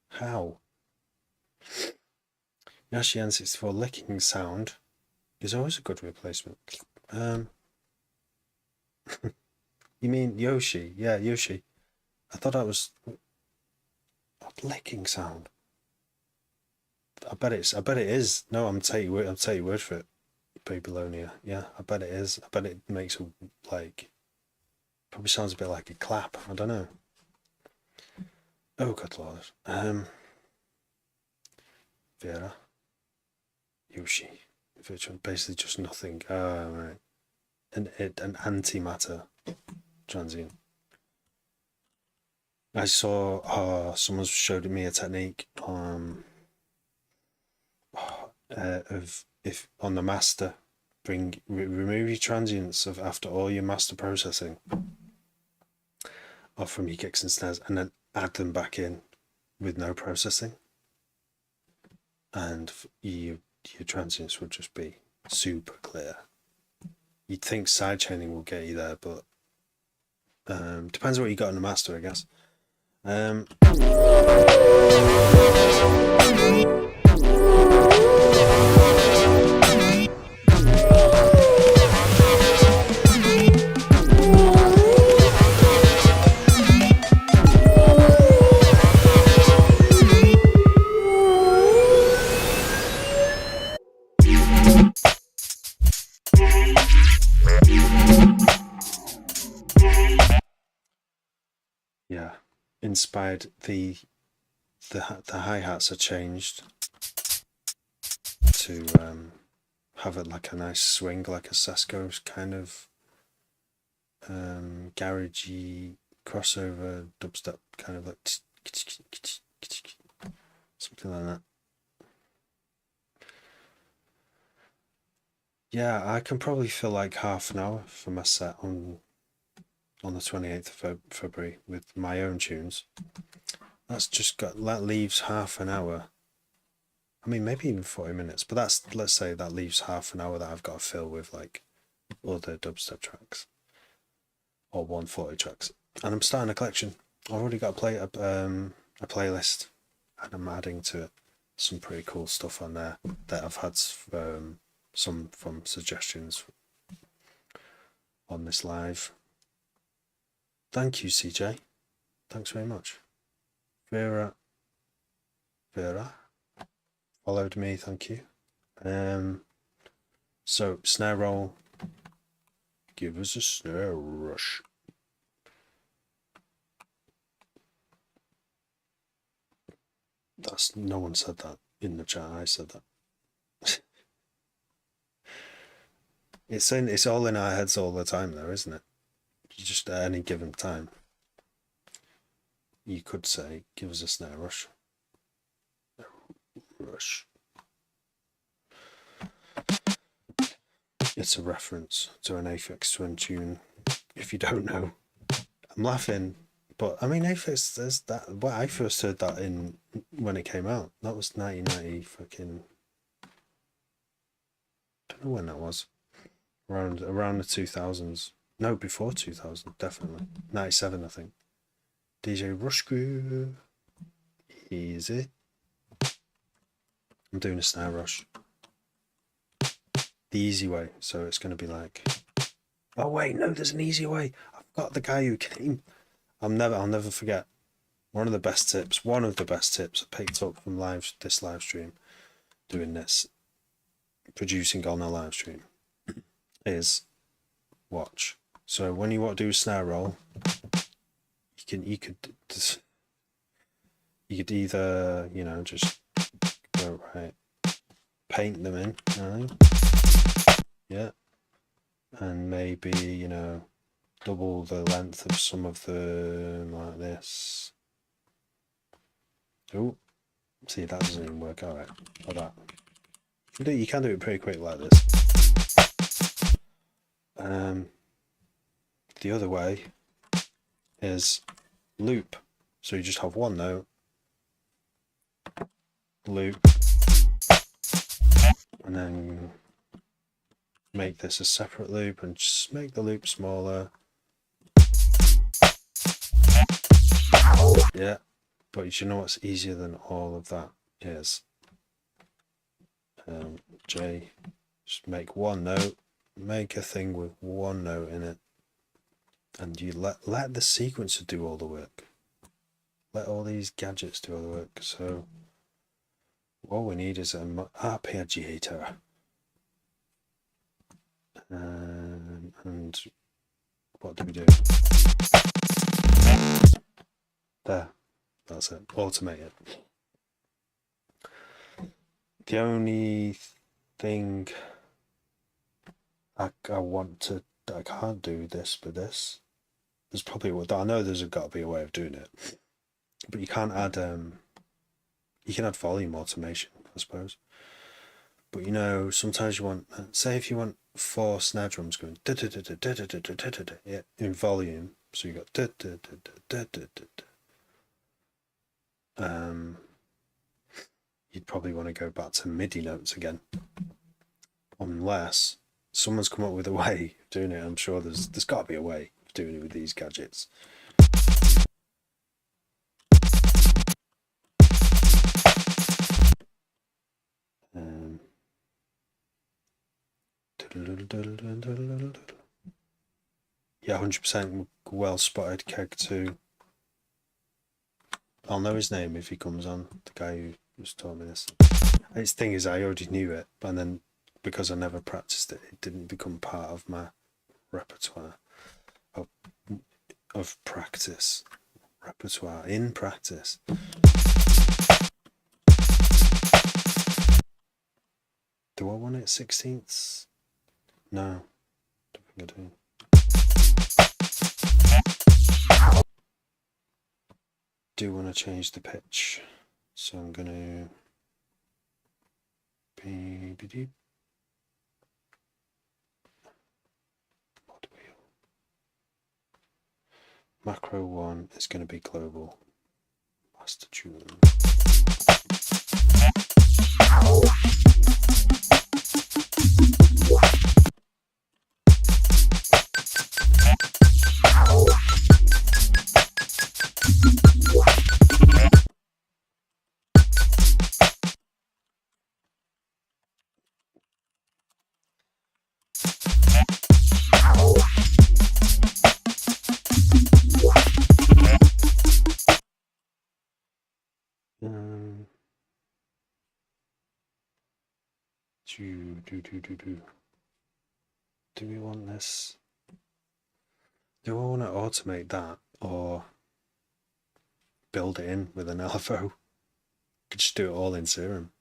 How? Yashi N64 licking sound is always a good replacement. You mean Yoshi? Yeah, Yoshi. I thought that was a licking sound. I bet it is. No, I'm tell you word for it. Babylonia. Yeah, I bet it is. I bet it makes probably sounds a bit like a clap. I don't know. Oh good lord. Vera. Yoshi. Virtual, basically just nothing. Right. An antimatter transient. I saw someone showed me a technique of if on the master remove your transients after all your master processing or from your kicks and snares and then add them back in with no processing, and your transients would just be super clear. You'd think sidechaining will get you there, but depends what you got in the master, I guess. yeah, inspired the hi-hats are changed to have it like a nice swing, like a Sasco's kind of garagey crossover dubstep, kind of like something like that. Yeah, I can probably fill like half an hour for my set on the 28th of February with my own tunes. That leaves half an hour. I mean, maybe even 40 minutes, but let's say that leaves half an hour that I've got to fill with like other dubstep tracks or 140 tracks. And I'm starting a collection. I've already got a playlist, and I'm adding to it some pretty cool stuff on there that I've had some from suggestions on this live. Thank you, CJ. Thanks very much. Vera followed me. Thank you. So snare roll. Give us a snare rush. No one said that in the chat. I said that. It's all in our heads all the time, though, isn't it? Just at any given time, you could say, "Give us a snare rush." Rush. It's a reference to an Aphex Twin tune. If you don't know, I'm laughing, but I mean Aphex. There's that. Well, I first heard that in when it came out. That was 1990. Fucking. Don't know when that was. Around the 2000s. No, before 2000, definitely. 97, I think. DJ Rushku. Easy. I'm doing a snare rush. The easy way. So it's going to be like. Oh wait, no, there's an easier way. I've got the guy who came. I'll never forget. One of the best tips I picked up from this live stream, doing this, producing on a live stream, is watch. So when you want to do a snare roll, you could either just go right, paint them in, yeah, and maybe double the length of some of them like this. Oh, see, that doesn't even work. All right, like that. You can do it pretty quick like this. The other way is loop. So you just have one note, loop, and then make this a separate loop and just make the loop smaller. Yeah, but you know what's easier than all of that is J, just make one note, make a thing with one note in it, and you let the sequencer do all the work. Let all these gadgets do all the work. So all we need is an arpeggiator. And what do we do? There, that's it. Automate it. The only thing I can't do this for this. There's probably I know there's got to be a way of doing it, but you can't add you can add volume automation, I suppose. But sometimes you want, say if you want 4 snare drums going yeah, in volume, so you got you'd probably want to go back to MIDI notes again, unless someone's come up with a way of doing it. I'm sure there's got to be a way of doing it with these gadgets. Yeah, 100% well spotted. Keg 2. I'll know his name if he comes on. The guy who was told me this. His thing is, I already knew it, and then because I never practiced it, it didn't become part of my repertoire of practice. repertoire in practice. Do I want it 16ths? No, don't think I do. Do want to change the pitch, so I'm gonna mod wheel. Macro 1 is going to be global. Master tune. Do we want this? Do I want to automate that or build it in with an LFO? Could just do it all in Serum.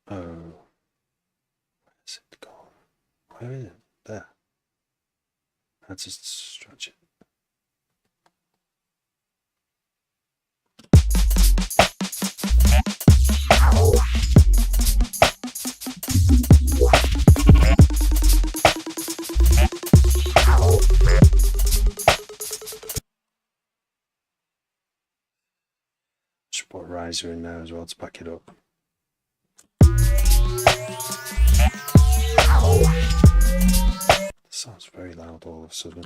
Oh, where's it gone? Where is it? There. I had to stretch it. Should put a riser in there as well to back it up. Sounds very loud all of a sudden.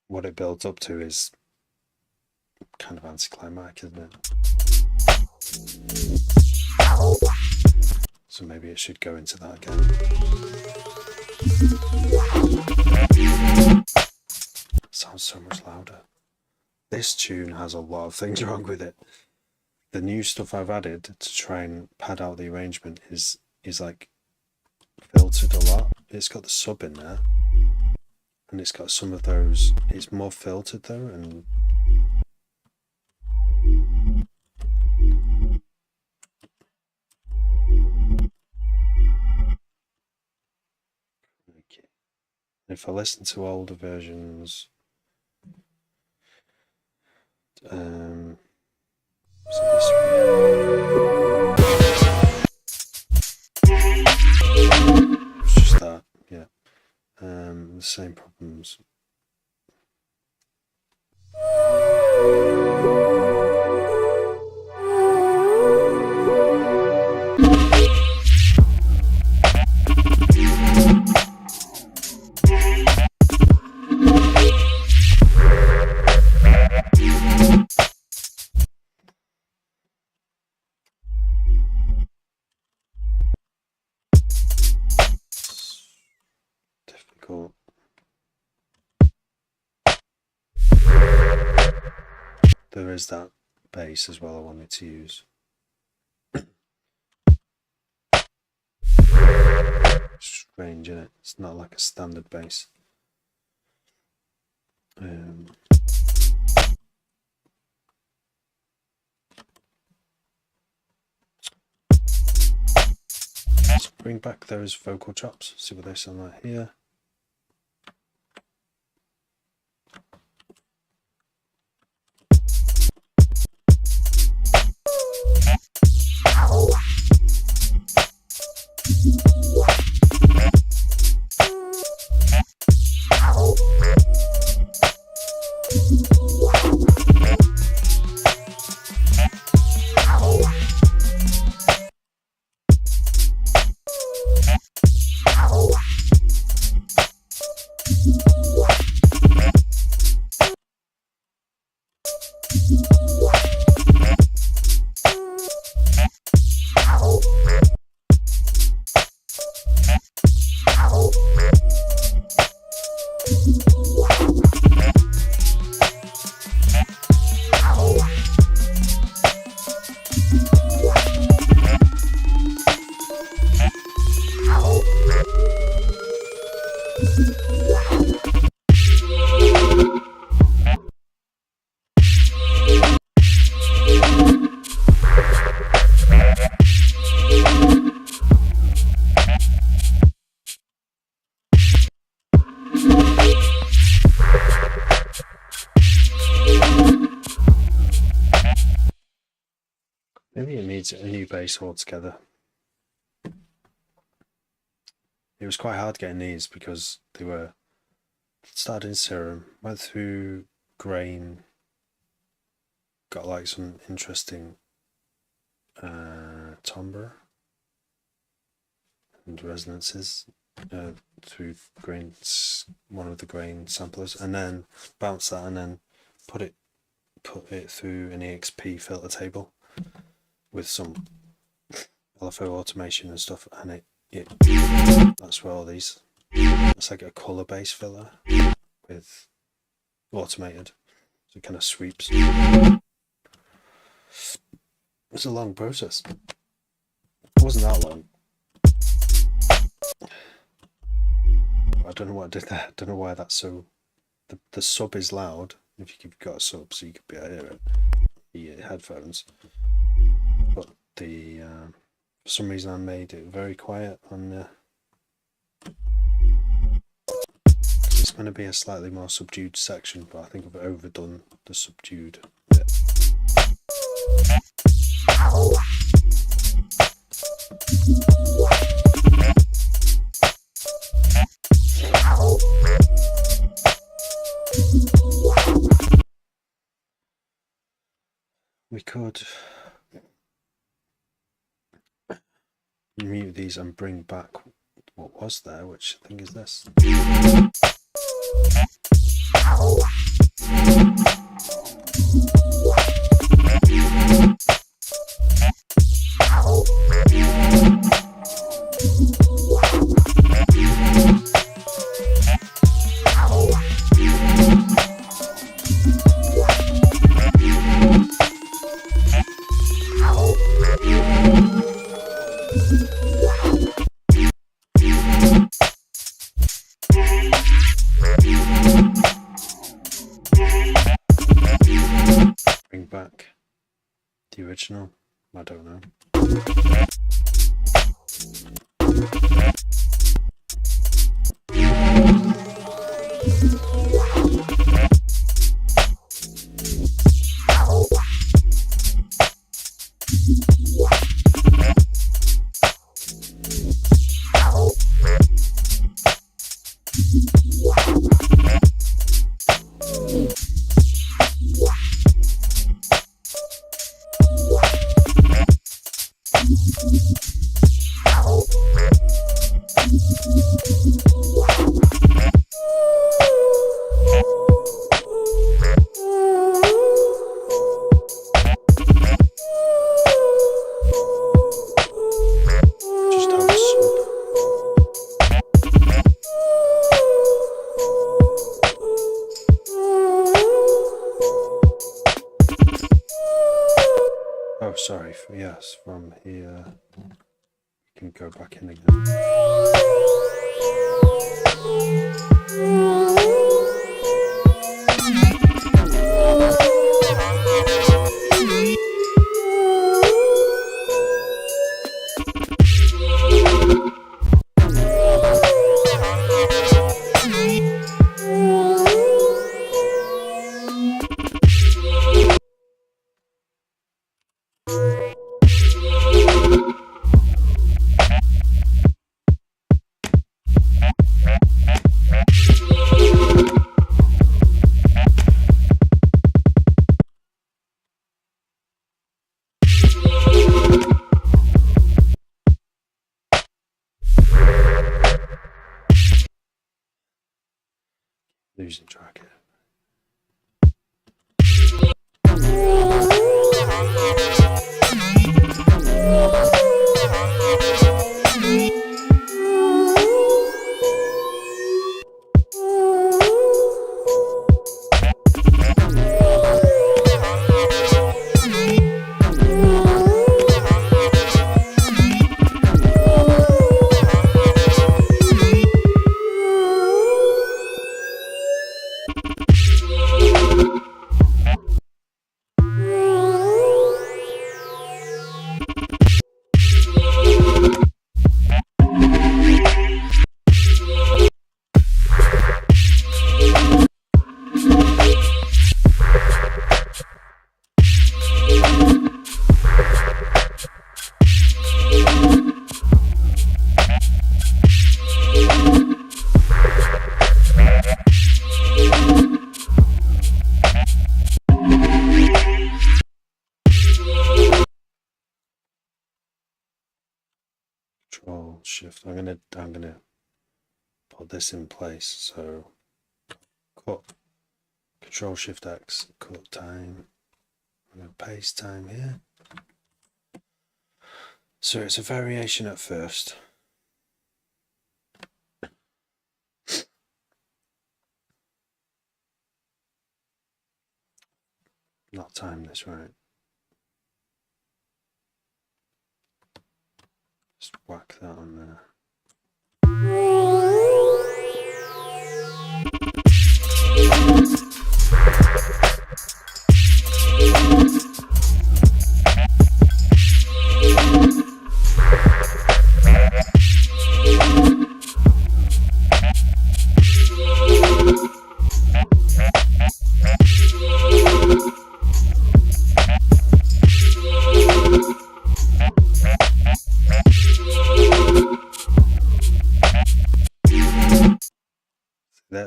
What it builds up to is kind of anticlimactic, isn't it? So maybe it should go into that again. Sounds so much louder. This tune has a lot of things wrong with it. The new stuff I've added to try and pad out the arrangement is like filtered a lot. It's got the sub in there. And it's got some of those, it's more filtered though, and okay. If I listen to older versions, so this it's just that, yeah. The same problems. Difficult. There is that bass as well I wanted to use. range in it. It's not like a standard bass. Let's bring back those vocal chops, see what they sound like here. Maybe it needs a new bass altogether. It was quite hard getting these because they were started in serum, went through grain, got like some interesting timbre and resonances through grains, one of the grain samplers, and then bounce that and then put it through an EXP filter table with some LFO automation and stuff, and that's where all these, it's like a color based filter with automated, so it kind of sweeps. It's a long process. It wasn't that long. I don't know what I did there. I don't know why that's so. The sub is loud if you've got a sub, so you could be able to hear it. Your headphones, but for some reason I made it very quiet on it's going to be a slightly more subdued section, but I think I've overdone the subdued bit. We could mute these and bring back what was there, which I think is this. Bring back the original. I don't know. Oh, sorry. Yes, from here. You can go back in again. Losing track here. Control Shift. I'm gonna put this in place. So cut. Control Shift X. Cut time. I'm gonna paste time here. So it's a variation at first. Not time this right. Just whack that on there.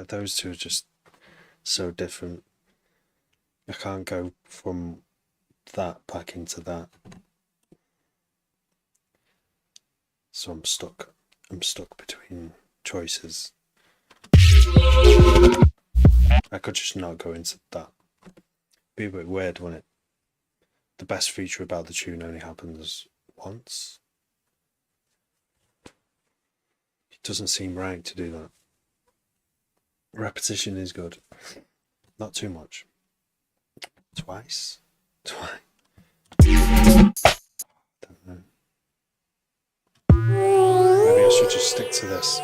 Those two are just so different. I can't go from that back into that. So I'm stuck between choices. I could just not go into that. Be a bit weird, wouldn't it? The best feature about the tune only happens once. It doesn't seem right to do that. Repetition is good. Not too much. Twice. Don't know. Maybe I should just stick to this.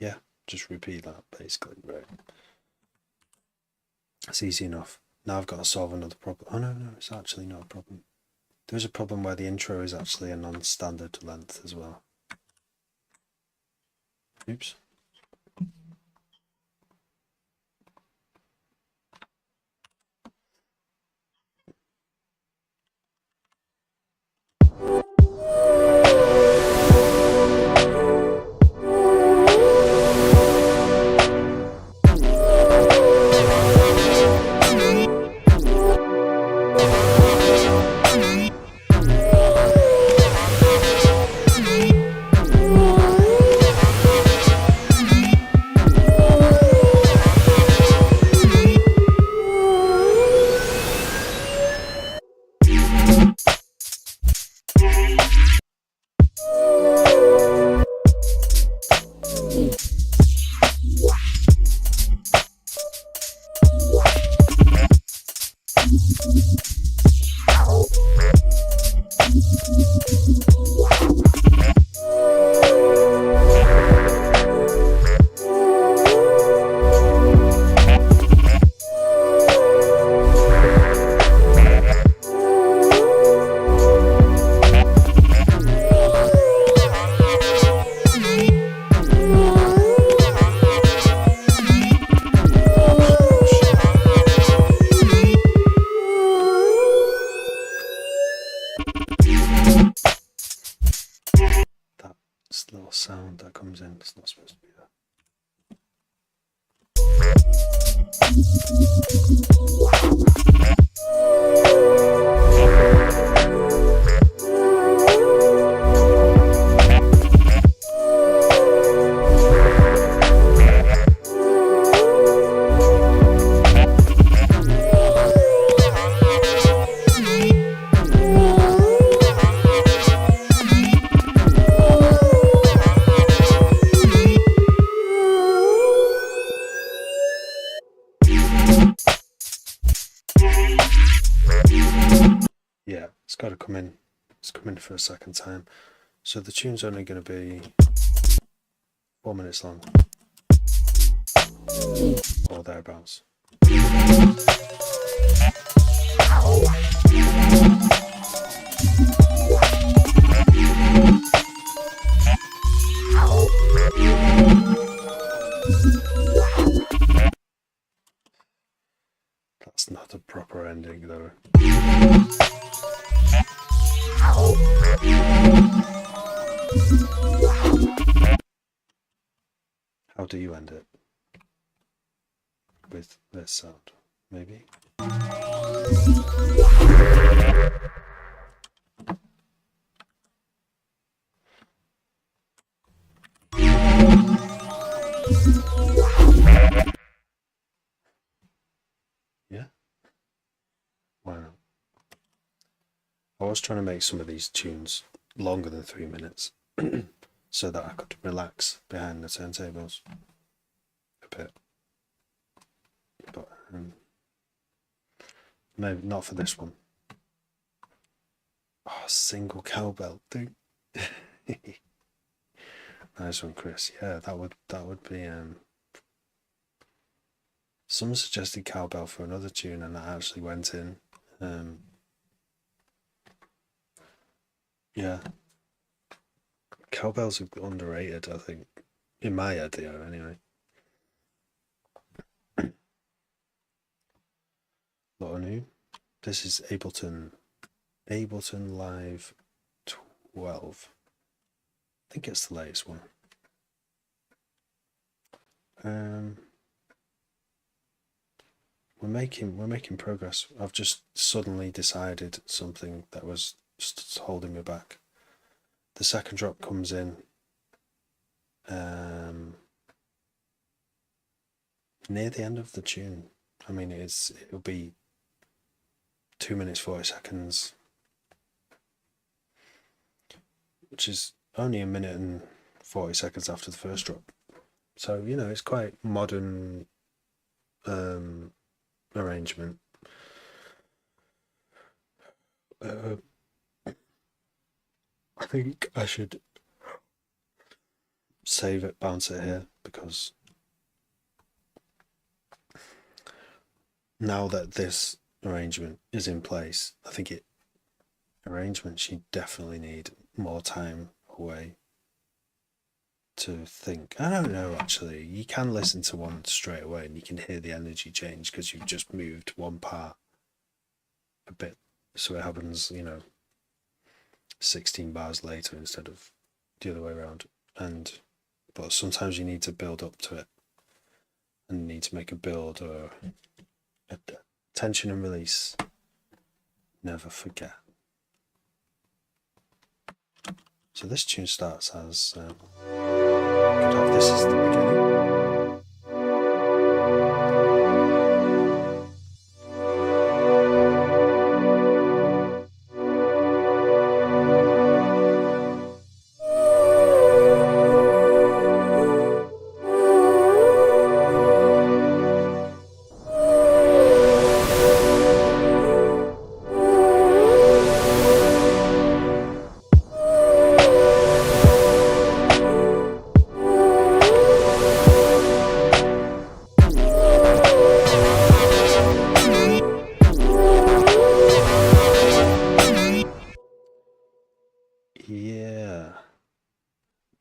Yeah, just repeat that basically, right? That's easy enough. Now I've got to solve another problem. Oh no, it's actually not a problem. There's a problem where the intro is actually a non-standard length as well. Oops. Little sound that comes in, it's not supposed to be there. Yeah, it's got to come in. It's come in for a second time. So the tune's only going to be 4 minutes long, or thereabouts. That's not a proper ending though. How do you end it? With this sound, maybe? Yeah? Why not? I was trying to make some of these tunes longer than 3 minutes so that I could relax behind the turntables a bit. But maybe not for this one. Oh, single cowbell thing. Nice one, Chris. Yeah, that would be someone suggested cowbell for another tune and that actually went in. Yeah. Cowbells are underrated, I think. In my head they are anyway. Lot of new. This is Ableton Live 12. I think it's the latest one. We're making progress. I've just suddenly decided something that was just holding me back. The second drop comes in near the end of the tune. I mean, it'll be 2 minutes 40 seconds, which is only a minute and 40 seconds after the first drop. So, you know, it's quite modern arrangement. I think I should save it, bounce it here, because now that this arrangement is in place, I think arrangements you definitely need more time away to think. I don't know, actually. You can listen to one straight away and you can hear the energy change because you've just moved one part a bit. So it happens, you know, 16 bars later instead of the other way around. But sometimes you need to build up to it and you need to make a build or a tension and release. Never forget. So this tune starts as could have this as the beginning.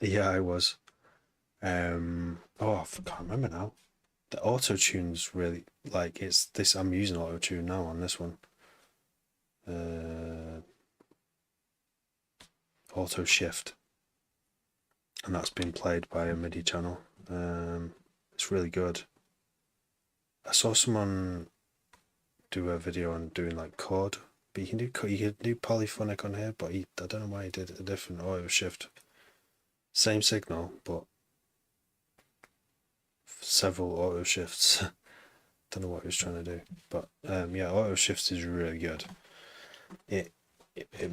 Yeah, I was. I can't remember now. The auto tune's really like it's this. I'm using auto tune now on this one. Auto shift, and that's been played by a MIDI channel. It's really good. I saw someone do a video on doing like chord, but you can do polyphonic on here, but I don't know why he did a different auto shift. Same signal, but several auto shifts. Don't know what he was trying to do, but yeah, auto shifts is really good. It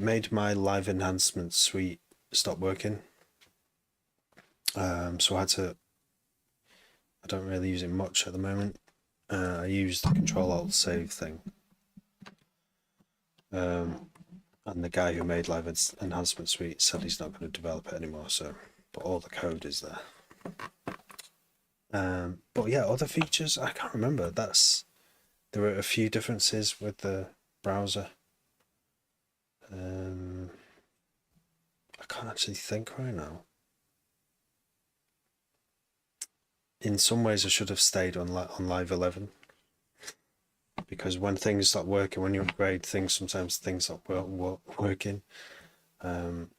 made my live enhancement suite stop working. So I don't really use it much at the moment. I use the Control Alt Save thing. And the guy who made Live Enhancement Suite said he's not going to develop it anymore. So, but all the code is there. But yeah, other features I can't remember. There were a few differences with the browser. I can't actually think right now. In some ways, I should have stayed on Live 11, because when things stop working, when you upgrade things, sometimes things stop working, and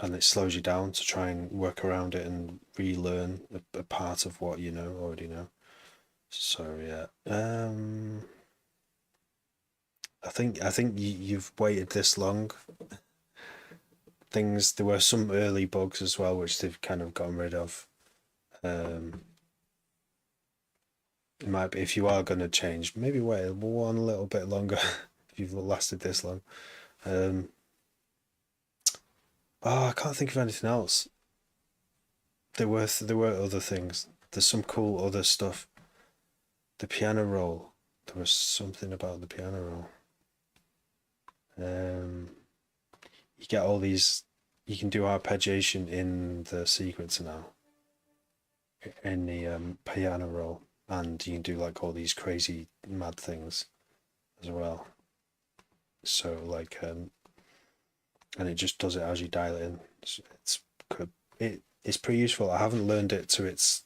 it slows you down to try and work around it and relearn a part of what you already know. So yeah, I think you've waited this long. There were some early bugs as well, which they've kind of gotten rid of. It might be, if you are going to change, maybe wait one little bit longer if you've lasted this long. I can't think of anything else. There were other things. There's some cool other stuff. The piano roll. There was something about the piano roll. You get all these. You can do arpeggiation in the sequencer now. In the piano roll, and you can do like all these crazy mad things as well. So like, and it just does it as you dial it in. It's pretty useful. I haven't learned it to its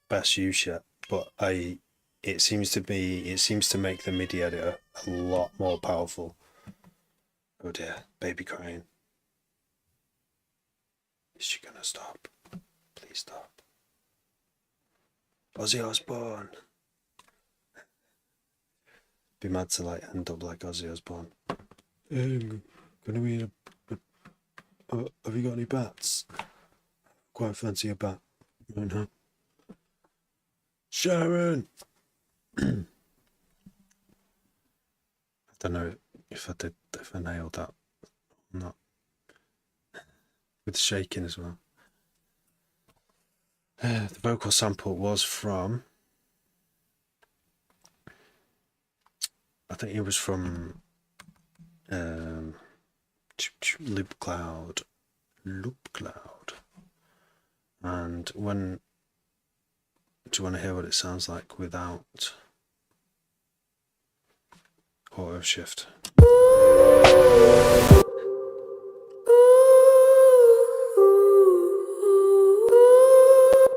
best use yet, but it seems to make the MIDI editor a lot more powerful. Oh dear, baby crying. Is she gonna stop? Please stop. Ozzy Osbourne. Be mad to like end up like Ozzy Osbourne. Gonna be have you got any bats? Quite fancy a bat right now. Sharon. I don't know if I nailed that or not. With shaking as well. The vocal sample was from, I think it was from Loop Cloud. And do you want to hear what it sounds like without auto shift?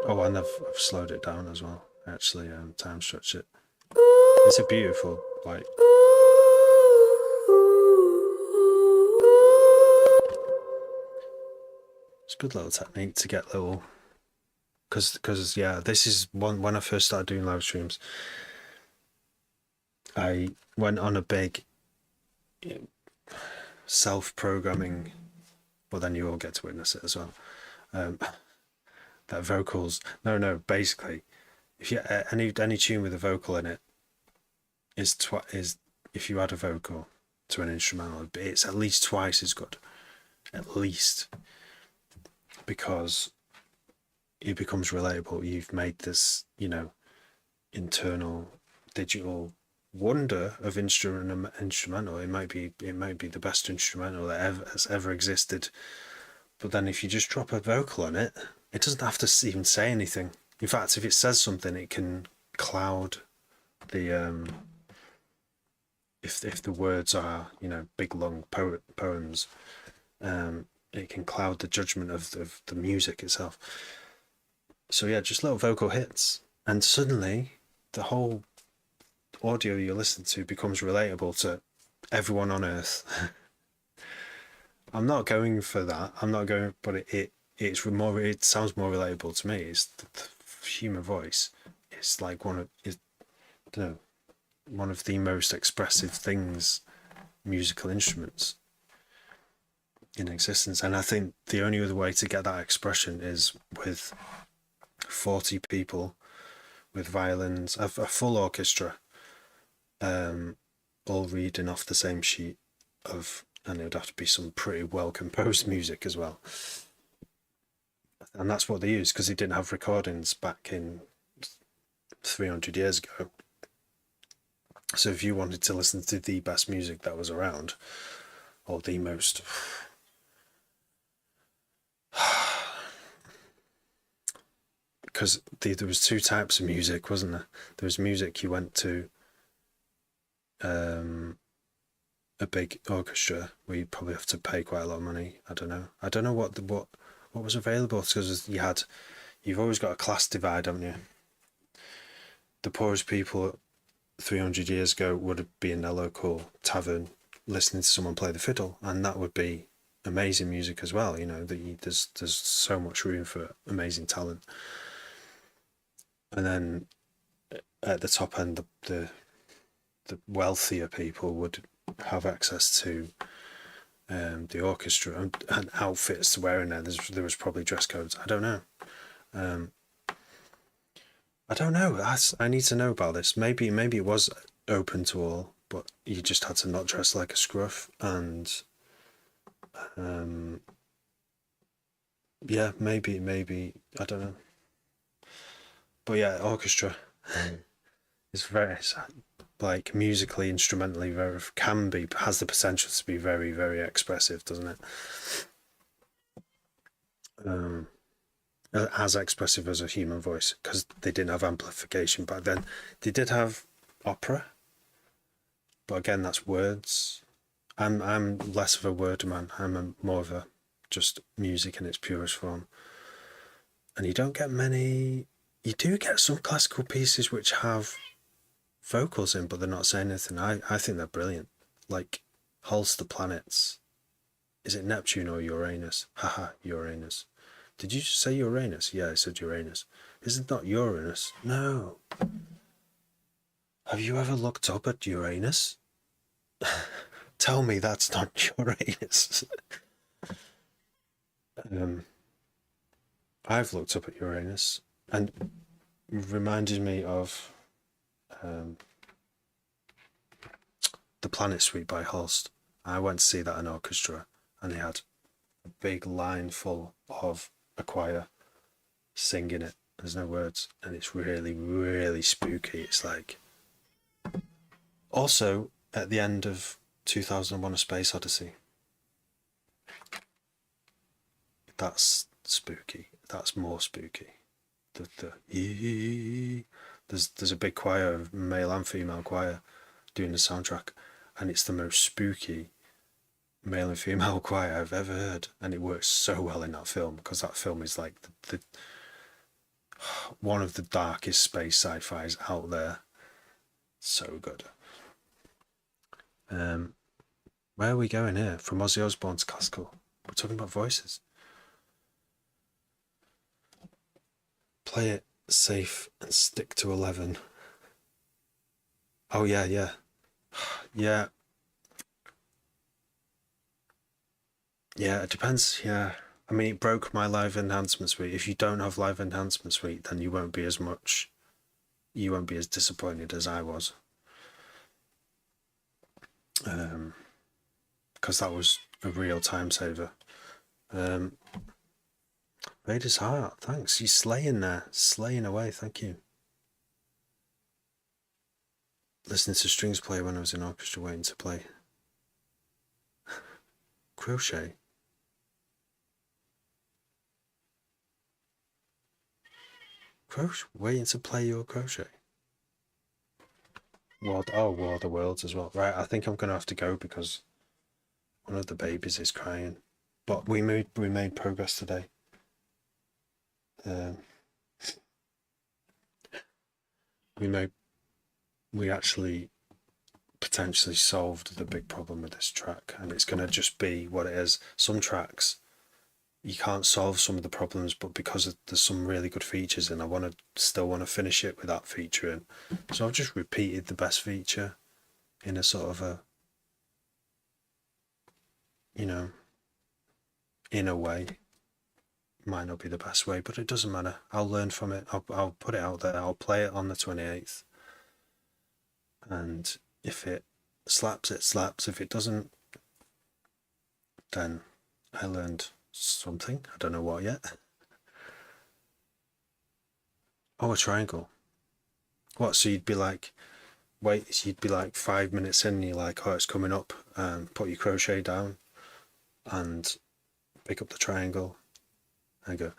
Oh, and I've slowed it down as well. Actually, time stretch it. It's a beautiful, like. It's a good little technique to get little. Because yeah, this is when I first started doing live streams. I went on a big self-programming. Well, then you all get to witness it as well. That vocals. No. Basically, if you any tune with a vocal in it is if you add a vocal to an instrumental, it's at least twice as good. At least, because it becomes relatable. You've made this, internal digital wonder of instrumental. It might be the best instrumental that has ever existed. But then if you just drop a vocal on it, it doesn't have to even say anything. In fact, if it says something, it can cloud the if the words are big long poems, it can cloud the judgment of the music itself. So yeah, just little vocal hits, and suddenly the whole audio you listen to becomes relatable to everyone on earth. I'm not going for that. But it sounds more relatable to me. It's the human voice. It's like one of the most expressive things, musical instruments in existence. And I think the only other way to get that expression is with 40 people with violins, a full orchestra, all reading off the same sheet and it would have to be some pretty well composed music as well. And that's what they used, because they didn't have recordings back in 300 years ago. So if you wanted to listen to the best music that was around, or the most, because there was two types of music, wasn't there? There was music you went to um, a big orchestra where you probably have to pay quite a lot of money. I don't know. I don't know what was available, because you've always got a class divide, haven't you? The poorest people 300 years ago would be in their local tavern listening to someone play the fiddle, and that would be amazing music as well. You know, there's so much room for amazing talent. And then at the top end, the wealthier people would have access to the orchestra and outfits to wear in there. There was probably dress codes. I don't know. Um, I don't know. I need to know about this. Maybe it was open to all, but you just had to not dress like a scruff. And um, yeah, maybe I don't know. But yeah, orchestra is very, like, musically, instrumentally, very has the potential to be very, very expressive, doesn't it? Um, as expressive as a human voice, because they didn't have amplification back then. They did have opera, but again, that's words. I'm less of a word man. More of a just music in its purest form. And you don't get many. You do get some classical pieces which have vocals in, but they're not saying anything. I think they're brilliant. Like Holst the Planets. Is it Neptune or Uranus? Haha, Uranus. Did you just say Uranus? Yeah, I said Uranus. Is it not Uranus? No. Have you ever looked up at Uranus? Tell me that's not Uranus. um, I've looked up at Uranus, and reminded me of um, the Planet Suite by Holst. I went to see that in orchestra, and they had a big line full of a choir singing it. There's no words, and it's really, really spooky. It's like, also at the end of 2001: A Space Odyssey. That's spooky. That's more spooky. There's a big choir, male and female choir, doing the soundtrack, and it's the most spooky male and female choir I've ever heard, and it works so well in that film, because that film is like the one of the darkest space sci-fis out there. So good. Um, where are we going here? From Ozzy Osbourne to classical. We're talking about voices. Play it safe and stick to 11. Oh yeah, yeah, yeah, yeah. It depends. Yeah, I mean, it broke my live enhancement suite. If you don't have live enhancement suite, then you won't be as much. You won't be as disappointed as I was. Because that was a real time saver. Vader's Heart, thanks. You're slaying there, slaying away. Thank you. Listening to strings play when I was in orchestra, waiting to play crochet. Waiting to play your crochet. War of the Worlds as well. Right, I think I'm gonna have to go because one of the babies is crying. But we made progress today. Um, we actually potentially solved the big problem with this track, and it's gonna just be what it is. Some tracks you can't solve some of the problems, but because there's some really good features, and I still want to finish it with that feature in. So I've just repeated the best feature in a sort of a, you know, in a way. Might not be the best way, but it doesn't matter. I'll learn from it. I'll put it out there. I'll play it on the 28th. And if it slaps, it slaps. If it doesn't, then I learned something. I don't know what yet. Oh, a triangle. What? So you'd be like, wait, so you'd be like 5 minutes in and you're like, oh, it's coming up, put your crochet down and pick up the triangle and go,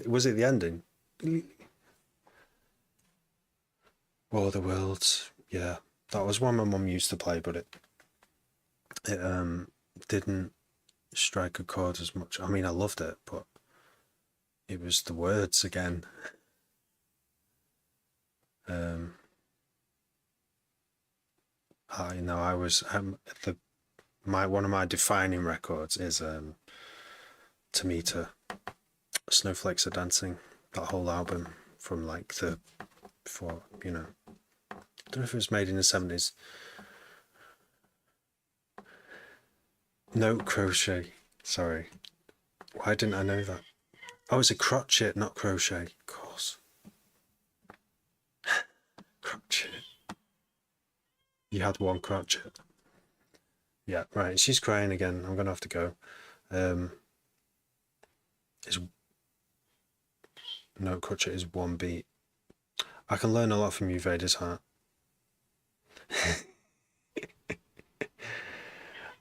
was it the ending? War of the Worlds, yeah. That was one my mum used to play, but it didn't strike a chord as much. I mean, I loved it, but it was the words again. I was one of my defining records is Tamita, Snowflakes Are Dancing, that whole album from like I don't know if it was made in the 70s. No, crochet, sorry. Why didn't I know that? Oh, it's a crochet, not crochet, of course. Crochet. You had one crochet. Yeah, right, she's crying again. I'm gonna have to go. No, crochet is one beat. I can learn a lot from you, Vader's Heart.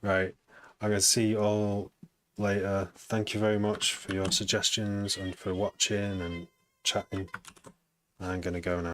Right, I'm going to see you all later. Thank you very much for your suggestions and for watching and chatting. I'm going to go now.